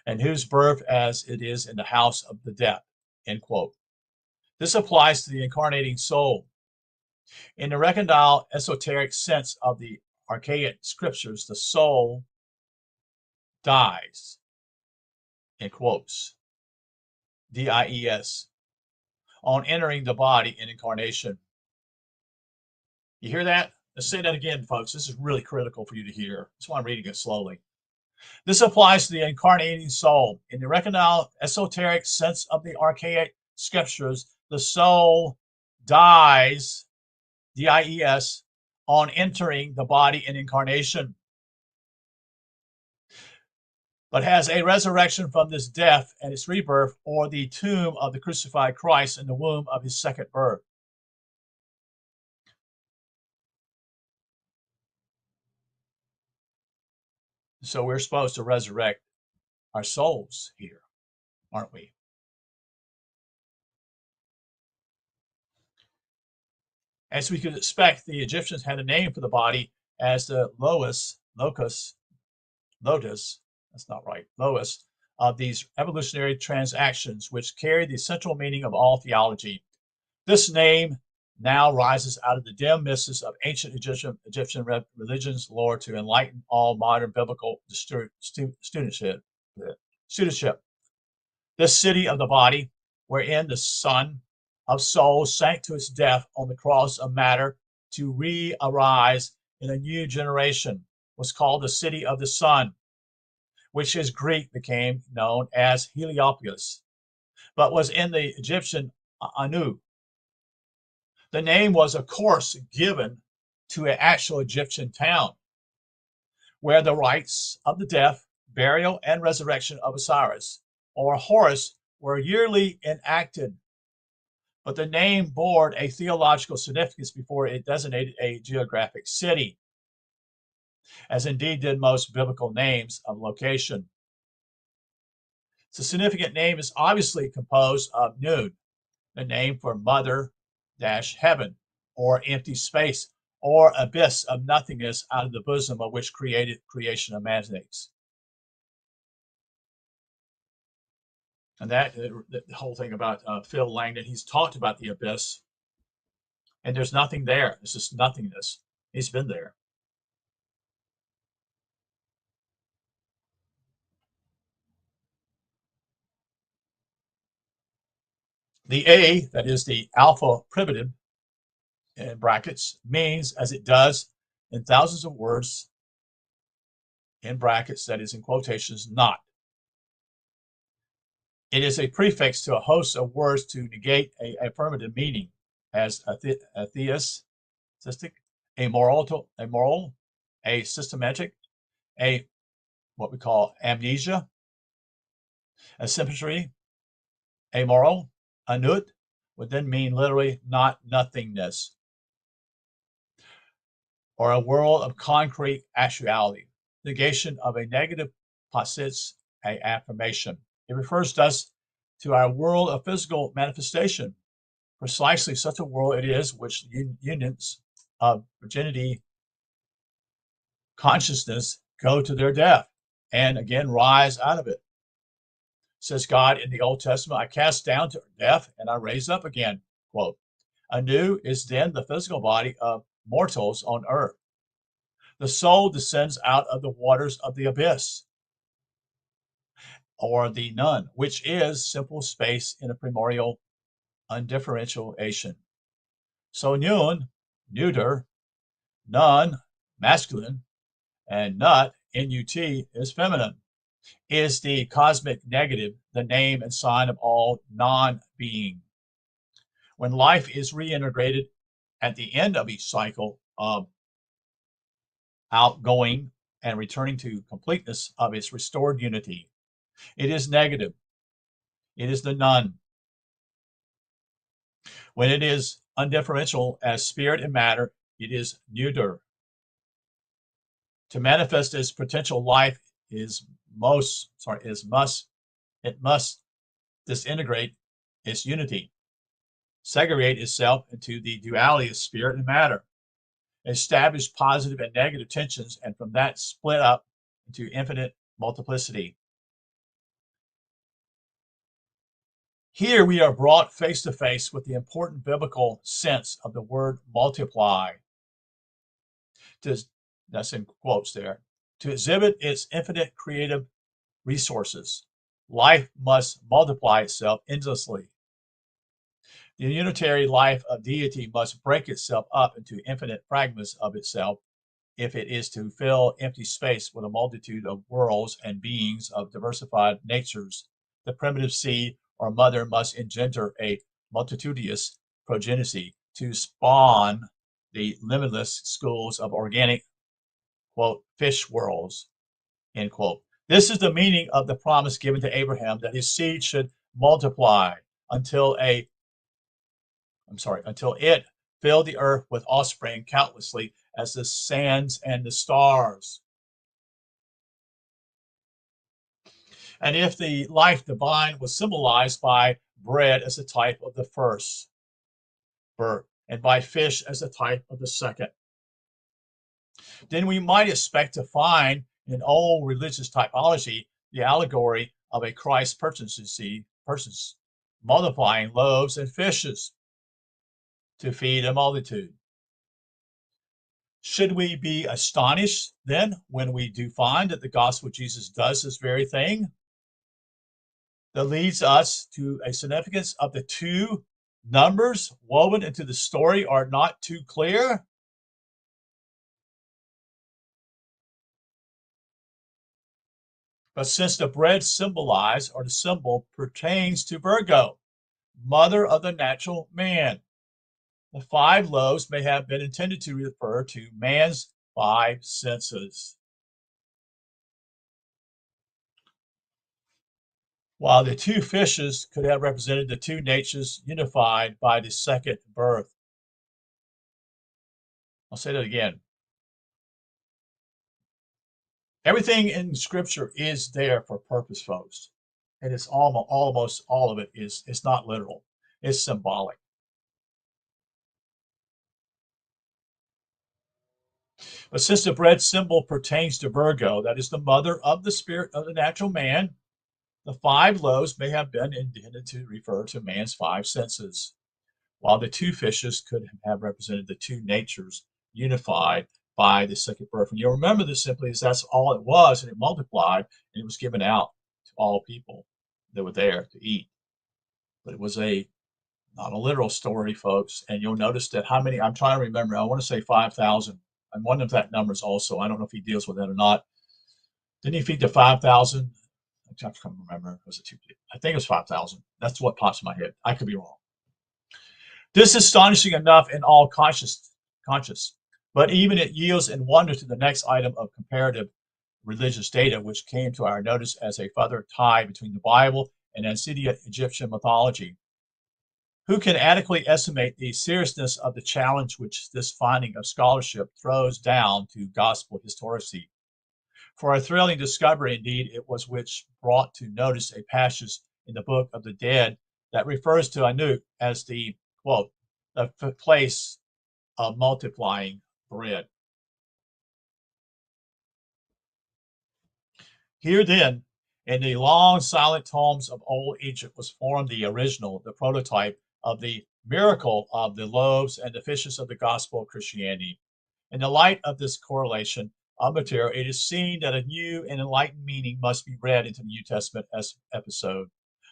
and whose birth as it is in the house of the dead, end quote. This applies to the incarnating soul. In the reconciled esoteric sense of the archaic scriptures, the soul dies, in quotes, D-I-E-S, on entering the body in incarnation. You hear that? Let's say that again, folks. This is really critical for you to hear. That's why I'm reading it slowly. This applies to the incarnating soul. In the reconciled esoteric sense of the archaic scriptures, the soul dies, D-I-E-S, on entering the body in incarnation, but has a resurrection from this death and its rebirth, or the tomb of the crucified Christ in the womb of his second birth. So we're supposed to resurrect our souls here, aren't we? As we could expect, the Egyptians had a name for the body as the lotus, that's not right, lotus, of these evolutionary transactions, which carry the central meaning of all theology. This name now rises out of the dim mists of ancient Egyptian religion's lore to enlighten all modern biblical studentship. This city of the body, wherein the Son of souls sank to its death on the cross of matter to re-arise in a new generation, was called the city of the Son. which is Greek, became known as Heliopolis, but was in the Egyptian Anu. The name was, of course, given to an actual Egyptian town where the rites of the death, burial, and resurrection of Osiris, or Horus, were yearly enacted. But the name bore a theological significance before it designated a geographic city, as indeed did most biblical names of location. The significant name is obviously composed of Nun, the name for mother dash heaven, or empty space, or abyss of nothingness out of the bosom of which creation emanates. And that the whole thing about Phil Langdon, he's talked about the abyss, and there's nothing there. It's just nothingness. He's been there. The A, that is the alpha privative in brackets, means as it does in thousands of words in brackets, that is in quotations, not. It is a prefix to a host of words to negate a affirmative meaning, as atheistic, amoral, a systematic, a what we call amnesia, a symmetry, amoral, anut would then mean literally not nothingness, or a world of concrete actuality. Negation of a negative posits a affirmation. It refers thus to our world of physical manifestation, precisely such a world it is which unions of virginity consciousness go to their death and again rise out of it. Says God in the Old Testament, I cast down to death and I raise up again. Quote, anew is then the physical body of mortals on earth. The soul descends out of the waters of the abyss, or the nun, which is simple space in a primordial undifferentiation. So nun, neuter, nun, masculine, and nut, N-U-T, is feminine, is the cosmic negative, the name and sign of all non-being. When life is reintegrated at the end of each cycle of outgoing and returning to completeness of its restored unity, it is negative. It is the nun. When it is undifferential as spirit and matter, it is neuter. To manifest its potential life it must disintegrate its unity, segregate itself into the duality of spirit and matter, establish positive and negative tensions, and from that split up into infinite multiplicity. Here we are brought face to face with the important biblical sense of the word multiply. That's in quotes there. To exhibit its infinite creative resources, life must multiply itself endlessly. The unitary life of deity must break itself up into infinite fragments of itself if it is to fill empty space with a multitude of worlds and beings of diversified natures. The primitive seed or mother must engender a multitudinous progeny to spawn the limitless schools of organic, quote, fish worlds, end quote. This is the meaning of the promise given to Abraham that his seed should multiply until it filled the earth with offspring countlessly as the sands and the stars. And if the life divine was symbolized by bread as a type of the first birth and by fish as a type of the second, then we might expect to find in old religious typology the allegory of a Christ persons multiplying loaves and fishes to feed a multitude. Should we be astonished then when we do find that the gospel of Jesus does this very thing? That leads us to a significance of the two numbers woven into the story are not too clear. But since the bread symbolized, or the symbol pertains to Virgo, mother of the natural man, the 5 loaves may have been intended to refer to man's 5 senses, while the 2 fishes could have represented the 2 natures unified by the second birth. I'll say that again. Everything in Scripture is there for purpose, folks. And it's almost all of it is, it's not literal. It's symbolic. But since the bread symbol pertains to Virgo, that is the mother of the spirit of the natural man, the 5 loaves may have been intended to refer to man's 5 senses, while the 2 fishes could have represented the 2 natures unified by the second birth. And you'll remember this simply as that's all it was, and it multiplied, and it was given out to all people that were there to eat. But it was not a literal story, folks. And you'll notice that how many, I'm trying to remember, I want to say 5,000. And one of that numbers also, I don't know if he deals with that or not. Didn't he feed the 5,000? I can't remember. Was it 2? I think it was 5,000. That's what pops in my head. I could be wrong. This is astonishing enough in all conscious, but even it yields in wonder to the next item of comparative religious data, which came to our notice as a further tie between the Bible and ancient Egyptian mythology. Who can adequately estimate the seriousness of the challenge which this finding of scholarship throws down to gospel historicity? For a thrilling discovery, indeed, it was which brought to notice a passage in the Book of the Dead that refers to Anu as the, quote, the place of multiplying bread. Here then, in the long silent tomes of old Egypt was formed the original, the prototype of the miracle of the loaves and the fishes of the gospel of Christianity. In the light of this correlation of material, it is seen that a new and enlightened meaning must be read into the New Testament episode.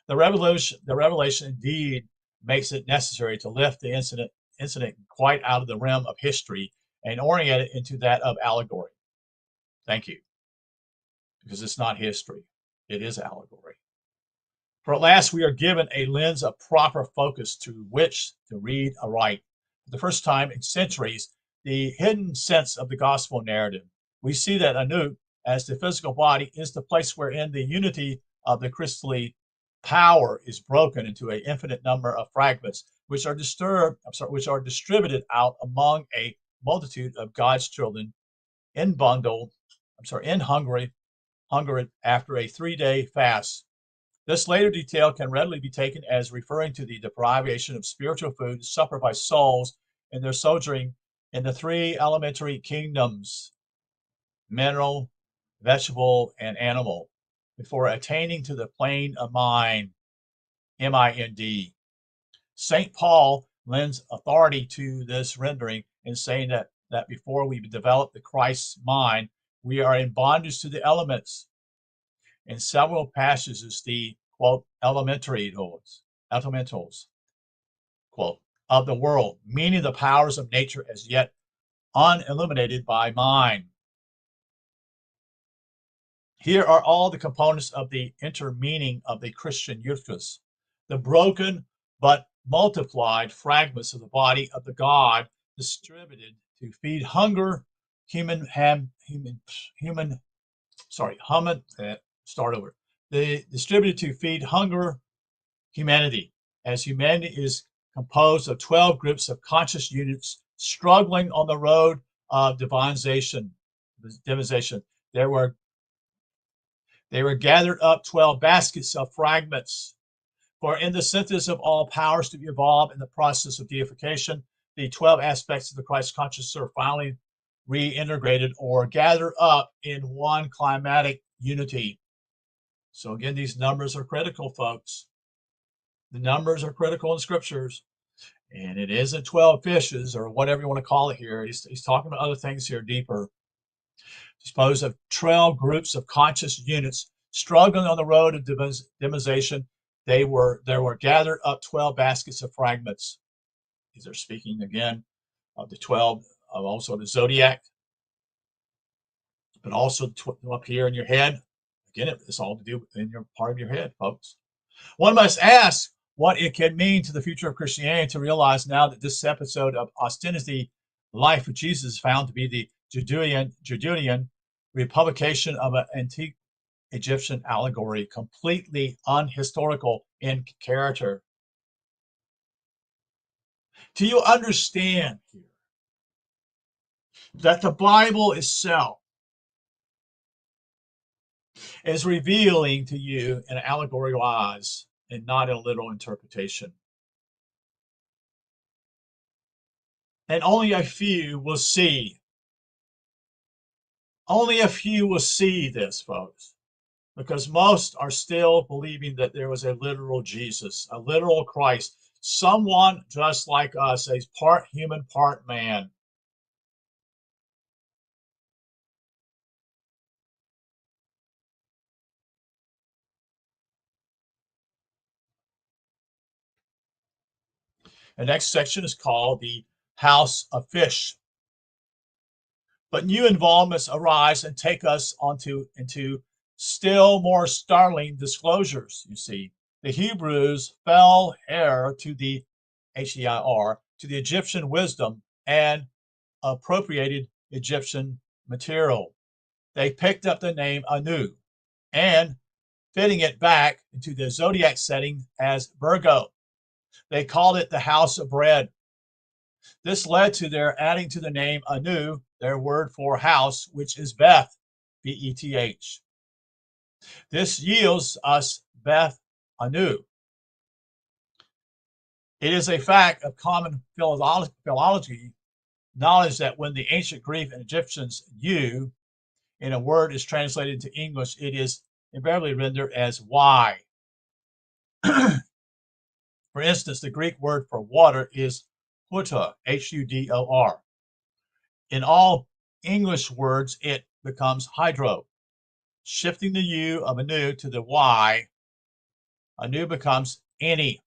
The revelation indeed makes it necessary to lift the incident quite out of the realm of history and orient it into that of allegory. Thank you. Because it's not history, it is allegory. For at last we are given a lens of proper focus through which to read aright, for the first time in centuries, the hidden sense of the gospel narrative. We see that Anu, as the physical body, is the place wherein the unity of the crystally power is broken into an infinite number of fragments, which are distributed out among a multitude of God's children in hunger after a 3-day fast. This later detail can readily be taken as referring to the deprivation of spiritual food suffered by souls in their sojourning in the 3 elementary kingdoms, mineral, vegetable, and animal, before attaining to the plane of mind, M-I-N-D. St. Paul lends authority to this rendering in saying that before we develop the Christ's mind, we are in bondage to the elements. In several passages, the, quote, elementals, quote, of the world, meaning the powers of nature as yet unilluminated by mind. Here are all the components of the intermeaning of the Christian Eucharist, the broken but multiplied fragments of the body of the God distributed to feed hunger, distributed to feed hunger humanity, as humanity is composed of 12 groups of conscious units struggling on the road of divinization. They were gathered up 12 baskets of fragments. For in the synthesis of all powers to be evolved in the process of deification, the 12 aspects of the Christ consciousness are finally reintegrated or gathered up in one climatic unity. So again, these numbers are critical, folks. The numbers are critical in scriptures. And it isn't 12 fishes or whatever you want to call it here. He's talking about other things here deeper. Disposed of 12 groups of conscious units struggling on the road of divinization. There were gathered up 12 baskets of fragments. These are speaking again of the 12, of also the zodiac, but also up here in your head. Again, it's all to do in your part of your head, folks. One must ask what it can mean to the future of Christianity to realize now that this episode of Ostensibly Life of Jesus is found to be the Judean republication of an antique Egyptian allegory, completely unhistorical in character. Do you understand here that the Bible itself is revealing to you in an allegorical eyes and not in a literal interpretation? And only a few will see. Only a few will see this, folks, because most are still believing that there was a literal Jesus, a literal Christ, someone just like us, a part human, part man. The next section is called the House of Fish. But new involvements arise and take us into still more startling disclosures. You see, the Hebrews fell heir to the HEIR, to the Egyptian wisdom and appropriated Egyptian material. They picked up the name Anu and fitting it back into the zodiac setting as Virgo. They called it the house of bread. This led to their adding to the name Anu their word for house, which is Beth, B-E-T-H. This yields us Beth Anu. It is a fact of common philology knowledge that when the ancient Greek and Egyptians "you" in a word is translated into English, it is invariably rendered as "y." For instance, the Greek word for water is hudor, H-U-D-O-R. In all English words, it becomes hydro. Shifting the U of Anu to the Y, Anu becomes any,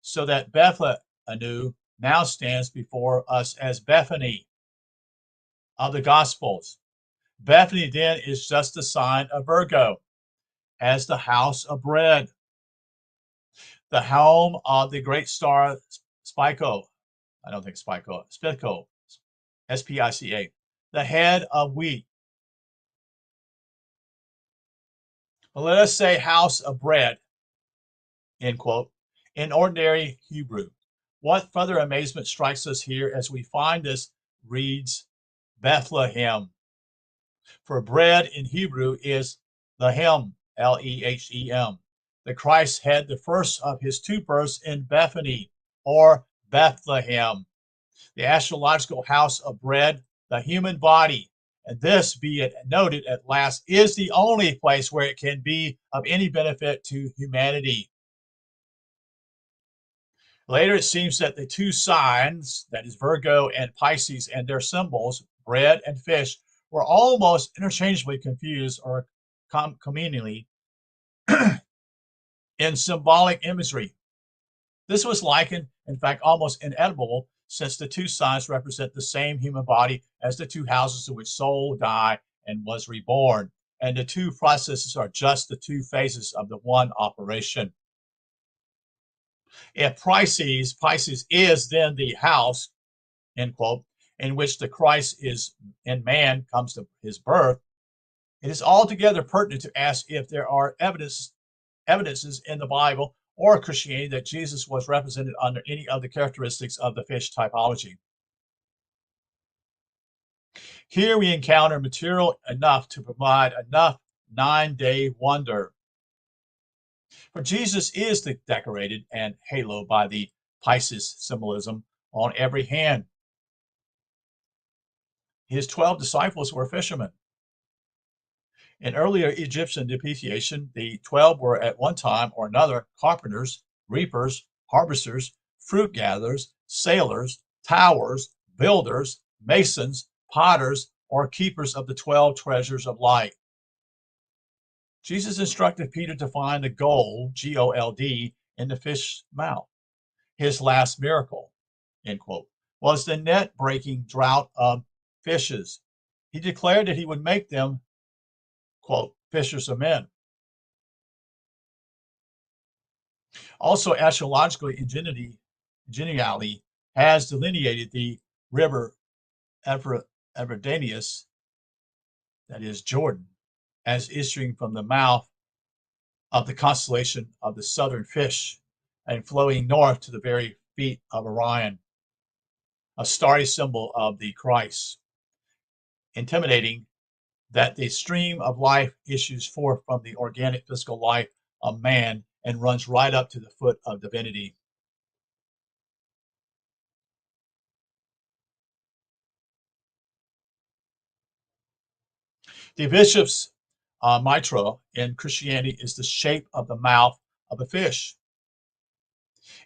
so that Bethlehem Anu now stands before us as Bethany of the Gospels. Bethany then is just the sign of Virgo, as the house of bread, the home of the great star Spico. I don't think Spico, S-P-I-C-A, the head of wheat. But let us say house of bread, end quote, in ordinary Hebrew. What further amazement strikes us here as we find this reads Bethlehem. For bread in Hebrew is Lehem, L-E-H-E-M. The Christ had the first of his two births in Bethany, or Bethlehem, the astrological house of bread, the human body. And this, be it noted at last, is the only place where it can be of any benefit to humanity. Later, it seems that the two signs, that is Virgo and Pisces, and their symbols, bread and fish, were almost interchangeably confused or communally in symbolic imagery. This was likened, in fact, almost inedible, since the two signs represent the same human body as the two houses in which soul died and was reborn. And the two processes are just the two phases of the one operation. If Pisces is then the house, end quote, in which the Christ is in man comes to his birth, it is altogether pertinent to ask if there are evidences in the Bible or Christianity that Jesus was represented under any of the characteristics of the fish typology. Here we encounter material enough to provide enough 9-day wonder. For Jesus is decorated and haloed by the Pisces symbolism on every hand. His 12 disciples were fishermen. In earlier Egyptian depiction, the 12 were at one time or another carpenters, reapers, harvesters, fruit gatherers, sailors, towers, builders, masons, potters, or keepers of the 12 treasures of light. Jesus instructed Peter to find the gold, G-O-L-D, in the fish's mouth. His last miracle, end quote, was the net-breaking drought of fishes. He declared that he would make them, quote, fishers of men. Also, astrological ingenuity has delineated the river Everdanius, that is Jordan, as issuing from the mouth of the constellation of the southern fish and flowing north to the very feet of Orion, a starry symbol of the Christ, intimating that the stream of life issues forth from the organic physical life of man and runs right up to the foot of divinity. The bishop's mitra in Christianity is the shape of the mouth of a fish.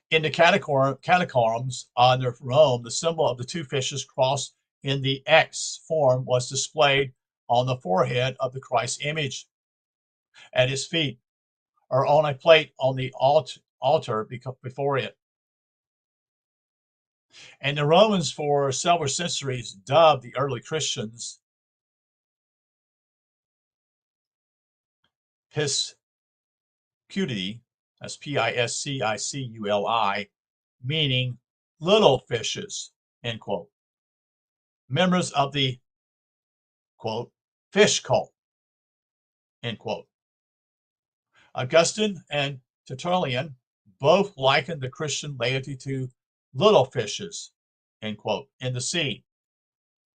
In the catacombs under Rome, the symbol of the two fishes crossed in the X form was displayed on the forehead of the Christ image at his feet, or on a plate on the altar before it. And the Romans, for several centuries, dubbed the early Christians Pisciculi, that's Pisciculi, meaning little fishes, end quote. Members of the, quote, fish cult, end quote. Augustine and Tertullian both likened the Christian laity to little fishes, end quote, in the sea,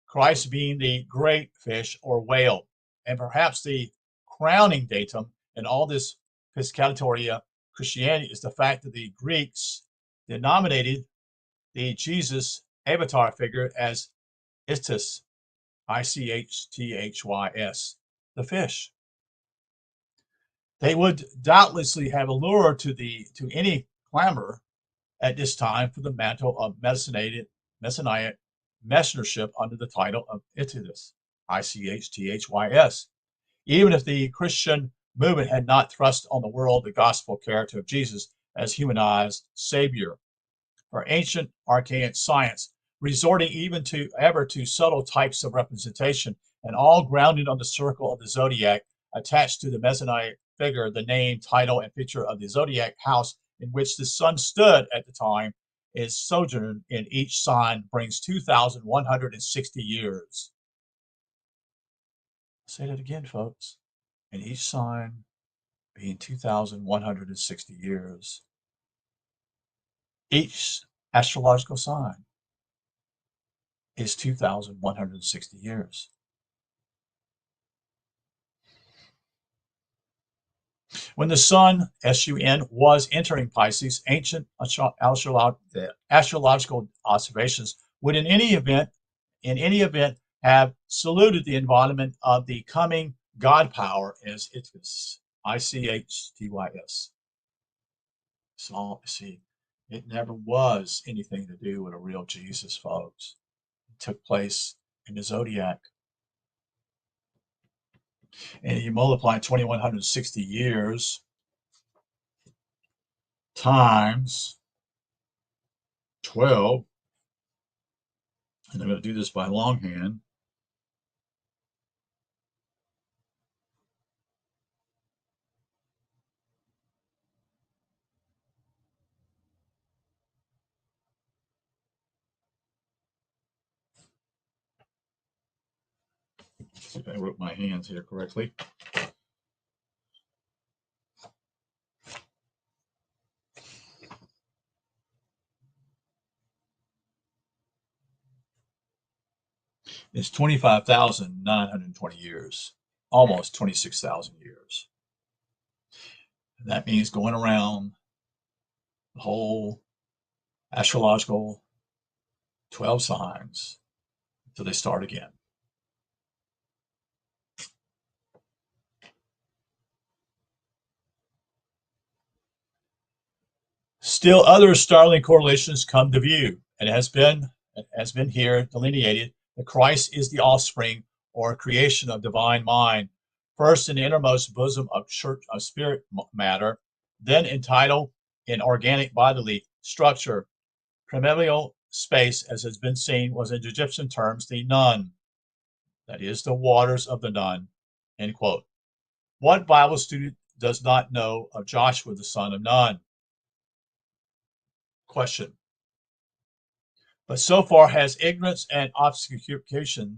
Christ being the great fish or whale. And perhaps the crowning datum in all this piscatoria Christianity is the fact that the Greeks denominated the Jesus avatar figure as Ichthys, Ichthys, the fish. They would doubtlessly have allured to any clamor at this time for the mantle of Messianic messengership under the title of Ichthys, Ichthys, even if the Christian movement had not thrust on the world the gospel character of Jesus as humanized Savior. For ancient archaic science, resorting even to subtle types of representation, and all grounded on the circle of the zodiac, attached to the Messianic figure, the name, title, and picture of the zodiac house in which the sun stood at the time, is sojourn in each sign brings 2,160 years. I'll say that again, folks. In each sign being 2,160 years. Each astrological sign is 2,160 years. When the sun, S-U-N, was entering Pisces, ancient astrological observations would in any event have saluted the embodiment of the coming God power as Ichthys, Ichthys. So, see, it never was anything to do with a real Jesus, folks. It took place in the zodiac. And you multiply 2,160 years times 12, and I'm going to do this by longhand. See if I wrote my hands here correctly. It's 25,920 years, almost 26,000 years. And that means going around the whole astrological 12 signs until they start again. Still other startling correlations come to view, and it has been here delineated that Christ is the offspring or creation of divine mind, first in the innermost bosom of spirit matter, then entitled in organic bodily structure. Primordial space, as has been seen, was in Egyptian terms the Nun, that is, the waters of the Nun, end quote. What Bible student does not know of Joshua, the son of Nun? Question. But so far has ignorance and obscurationism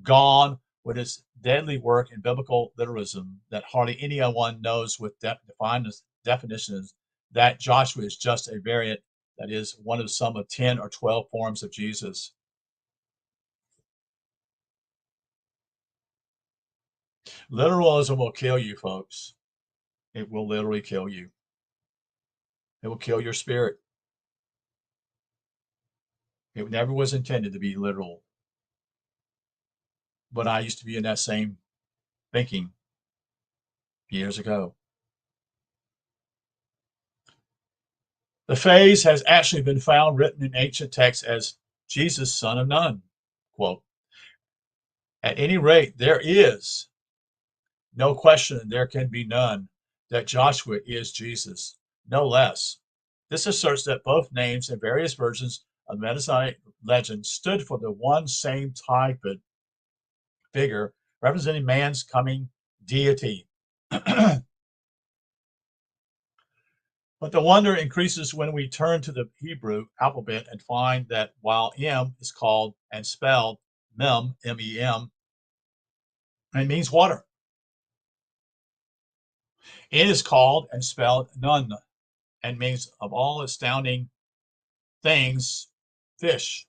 gone with its deadly work in biblical literalism that hardly anyone knows with defined definitions that Joshua is just a variant, that is, one of some of 10 or 12 forms of Jesus. Literalism will kill you, folks. It will literally kill you. It will kill your spirit. It never was intended to be literal. But I used to be in that same thinking years ago. The phrase has actually been found written in ancient texts as Jesus, son of Nun. Quote, at any rate, there is no question, and there can be none, that Joshua is Jesus, no less. This asserts that both names in various versions of Messianic legend stood for the one same type of figure representing man's coming deity. But the wonder increases when we turn to the Hebrew alphabet and find that while M is called and spelled Mem, M-E-M, it means water. It is called and spelled Nun and means, of all astounding things, fish.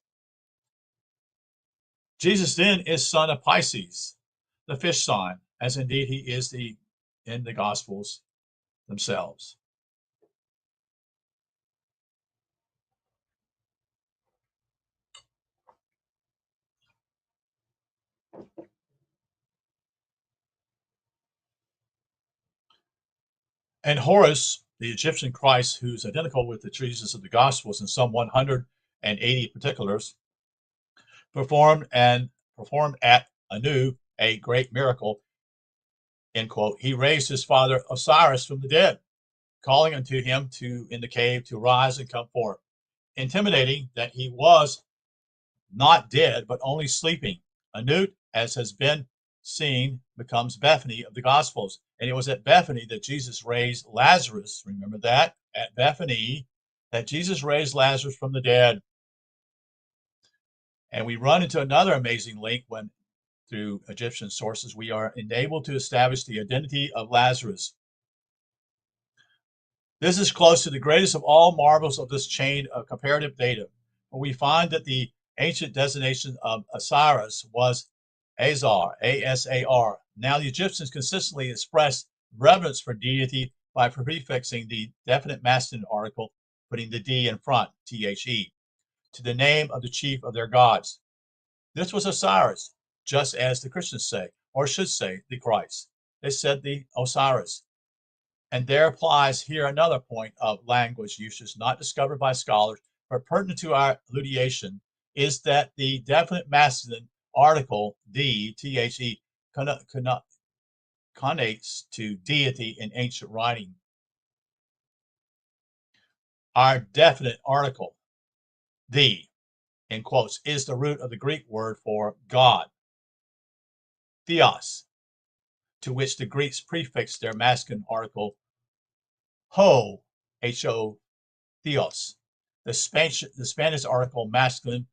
Jesus then is son of Pisces, the fish sign, as indeed he is in the Gospels themselves. And Horus, the Egyptian Christ, who's identical with the Jesus of the Gospels in some 180 particulars, performed at Anu a great miracle, end quote. He raised his father Osiris from the dead, calling unto him in the cave to rise and come forth, intimidating that he was not dead, but only sleeping. Anu, as has been seen, becomes Bethany of the Gospels. And it was at Bethany that Jesus raised Lazarus. Remember that? At Bethany, that Jesus raised Lazarus from the dead. And we run into another amazing link when, through Egyptian sources, we are enabled to establish the identity of Lazarus. This is close to the greatest of all marvels of this chain of comparative data, where we find that the ancient designation of Osiris was Azar, A-S-A-R. Now the Egyptians consistently expressed reverence for deity by prefixing the definite masculine article, putting the D in front, T-H-E, to the name of the chief of their gods. This was Osiris, just as the Christians say, or should say, the Christ. They said the Osiris. And there applies here another point of language usage not discovered by scholars, but pertinent to our elucidation, is that the definite masculine article, the, T-H-E, connotates to deity in ancient writing. Our definite article, the, in quotes, is the root of the Greek word for God, theos, to which the Greeks prefixed their masculine article, ho, H-O, theos. The Spanish article masculine,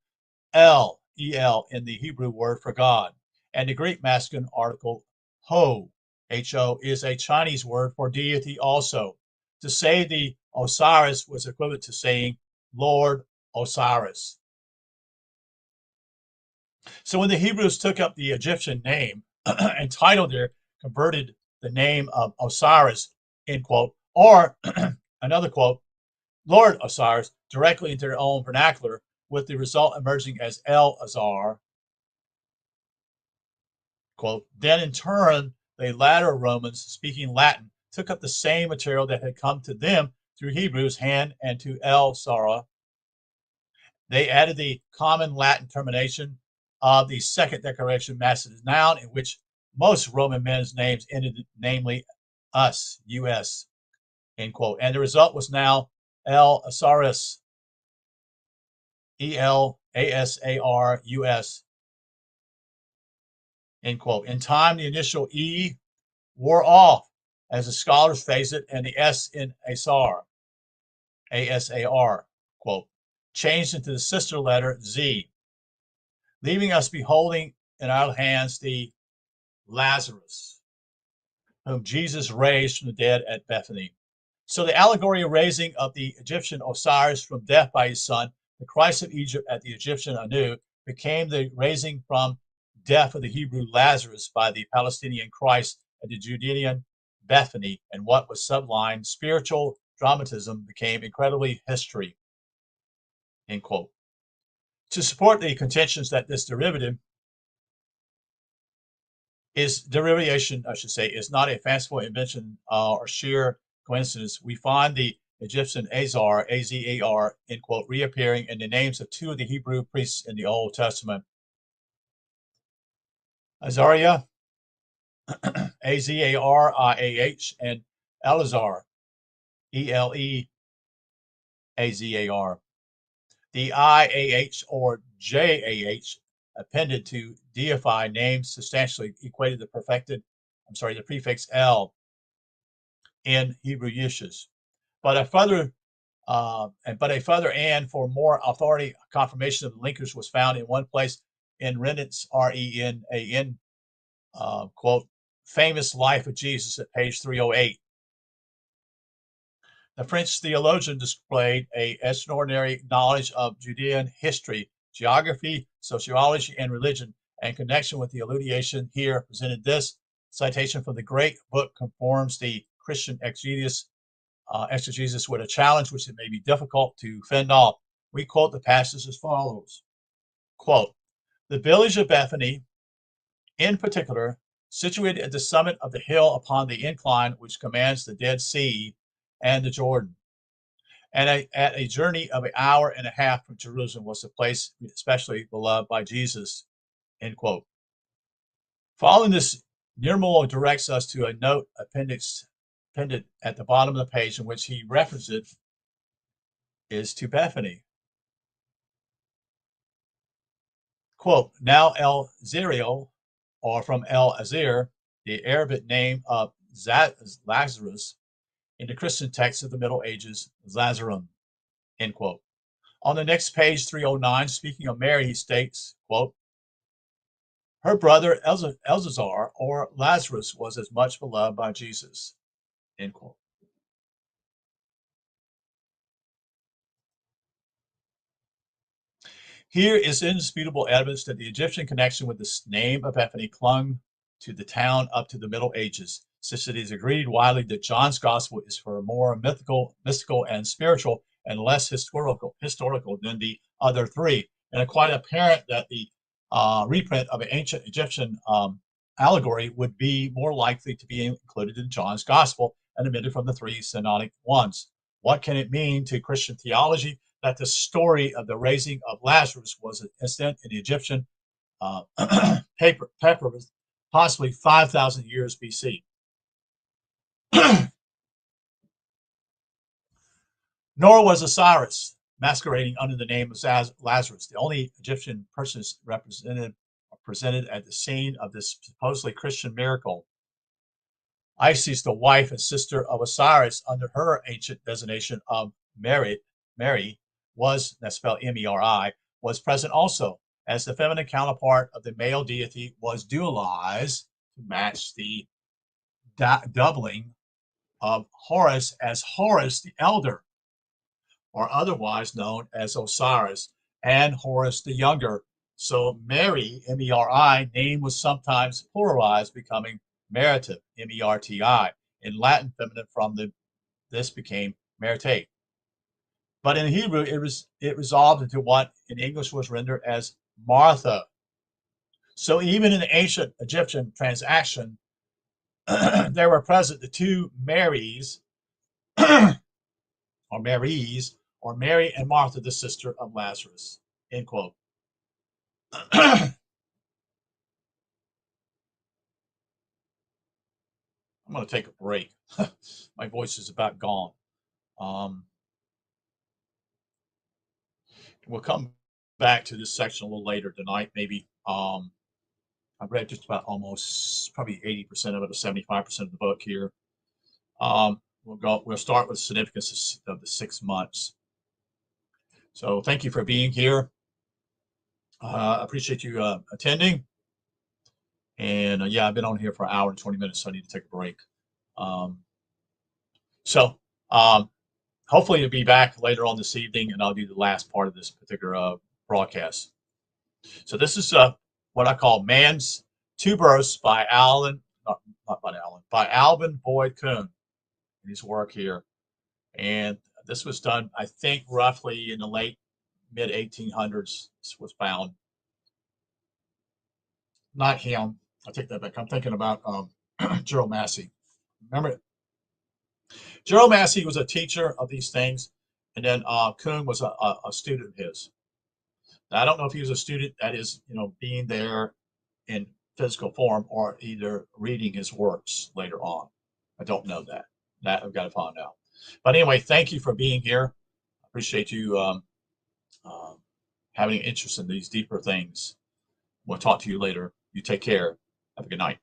el, el, in the Hebrew word for God. And the Greek masculine article, ho, ho, is a Chinese word for deity also. To say the Osiris was equivalent to saying Lord Osiris. So when the Hebrews took up the Egyptian name and titled their converted the name of Osiris, end quote, or another quote, Lord Osiris, directly into their own vernacular, with the result emerging as El Azar, quote, then in turn, the latter Romans, speaking Latin, took up the same material that had come to them through Hebrew's hand and to El Sarah. They added the common Latin termination of the second declaration masculine noun, in which most Roman men's names ended, namely us, us, end quote. And the result was now El Asaris, E-L-A-S-A-R-U-S, end quote. In time, the initial E wore off, as the scholars face it, and the S in Asar. ASAR, quote, changed into the sister letter Z, leaving us beholding in our hands the Lazarus, whom Jesus raised from the dead at Bethany. So the allegory of raising of the Egyptian Osiris from death by his son, the Christ of Egypt at the Egyptian Anu, became the raising from death of the Hebrew Lazarus by the Palestinian Christ at the Judean Bethany, and what was sublime spiritual dramatism became incredibly history, end quote. To support the contentions that this derivation, I should say, is not a fanciful invention or sheer coincidence, we find the Egyptian Azar, A-Z-A-R, end quote, reappearing in the names of two of the Hebrew priests in the Old Testament. Azariah, A-Z-A-R-I-A-H, and Eleazar, E-L-E-A-Z-A-R. The I-A-H or J-A-H appended to deify names substantially equated the the prefix L in Hebrew uses. But a further and for more authority confirmation of the linkage was found in one place in Renan's R-E-N-A-N quote, famous life of Jesus at page 308. The French theologian displayed an extraordinary knowledge of Judean history, geography, sociology, and religion, and connection with the elucidation here presented. This citation from the great book conforms the Christian exegesis with a challenge which it may be difficult to fend off. We quote the passage as follows, quote, the village of Bethany, in particular, situated at the summit of the hill upon the incline which commands the Dead Sea and the Jordan, and at a journey of an hour and a half from Jerusalem, was a place especially beloved by Jesus, end quote. Following this, Nirmal directs us to a note appended at the bottom of the page in which he references is to Bethany. Quote, now El Zeriel, or from El Azir, the Arabic name of Lazarus, in the Christian text of the Middle Ages, Lazarum, end quote. On the next page, 309, speaking of Mary, he states, quote, her brother Elzazar, or Lazarus, was as much beloved by Jesus, end quote. Here is indisputable evidence that the Egyptian connection with the name of Bethany clung to the town up to the Middle Ages, since it is agreed widely that John's gospel is for more mystical and spiritual and less historical than the other three. And it's quite apparent that the reprint of an ancient Egyptian allegory would be more likely to be included in John's gospel and omitted from the three synodic ones. What can it mean to Christian theology that the story of the raising of Lazarus was an incident in the Egyptian paper, possibly 5,000 years BC? Nor was Osiris masquerading under the name of Lazarus, the only Egyptian persons presented at the scene of this supposedly Christian miracle. Isis, the wife and sister of Osiris, under her ancient designation of Mary, was, that's spelled M-E-R-I, was present also, as the feminine counterpart of the male deity was dualized to match the doubling of Horus as Horus the Elder, or otherwise known as Osiris, and Horus the Younger. So Mary, M-E-R-I, name was sometimes pluralized, becoming Meritive, M-E-R-T-I. In Latin, feminine from this became Meritate. But in Hebrew, it resolved into what in English was rendered as Martha. So even in the ancient Egyptian transaction, there were present the two Marys, or Mary and Martha, the sister of Lazarus, end quote. I'm going to take a break. My voice is about gone. We'll come back to this section a little later tonight, maybe. I've read just about almost probably 80% of it, or 75% of the book here. We'll start with significance of the 6 months. So thank you for being here. I appreciate you attending. And yeah, I've been on here for an hour and 20 minutes, so I need to take a break. Um, so hopefully you'll be back later on this evening, and I'll do the last part of this particular broadcast. So this is what I call Man's Two Births by by Alvin Boyd Kuhn, and his work here. And this was done, I think, roughly in the late mid 1800s. This was found. Not him. I take that back. I'm thinking about Gerald Massey. Remember, Gerald Massey was a teacher of these things, and then Kuhn was a student of his. Now, I don't know if he was a student, that is, being there in physical form, or either reading his works later on. I don't know that. That I've got to find out. But anyway, thank you for being here. I appreciate you having an interest in these deeper things. We'll talk to you later. You take care. Have a good night.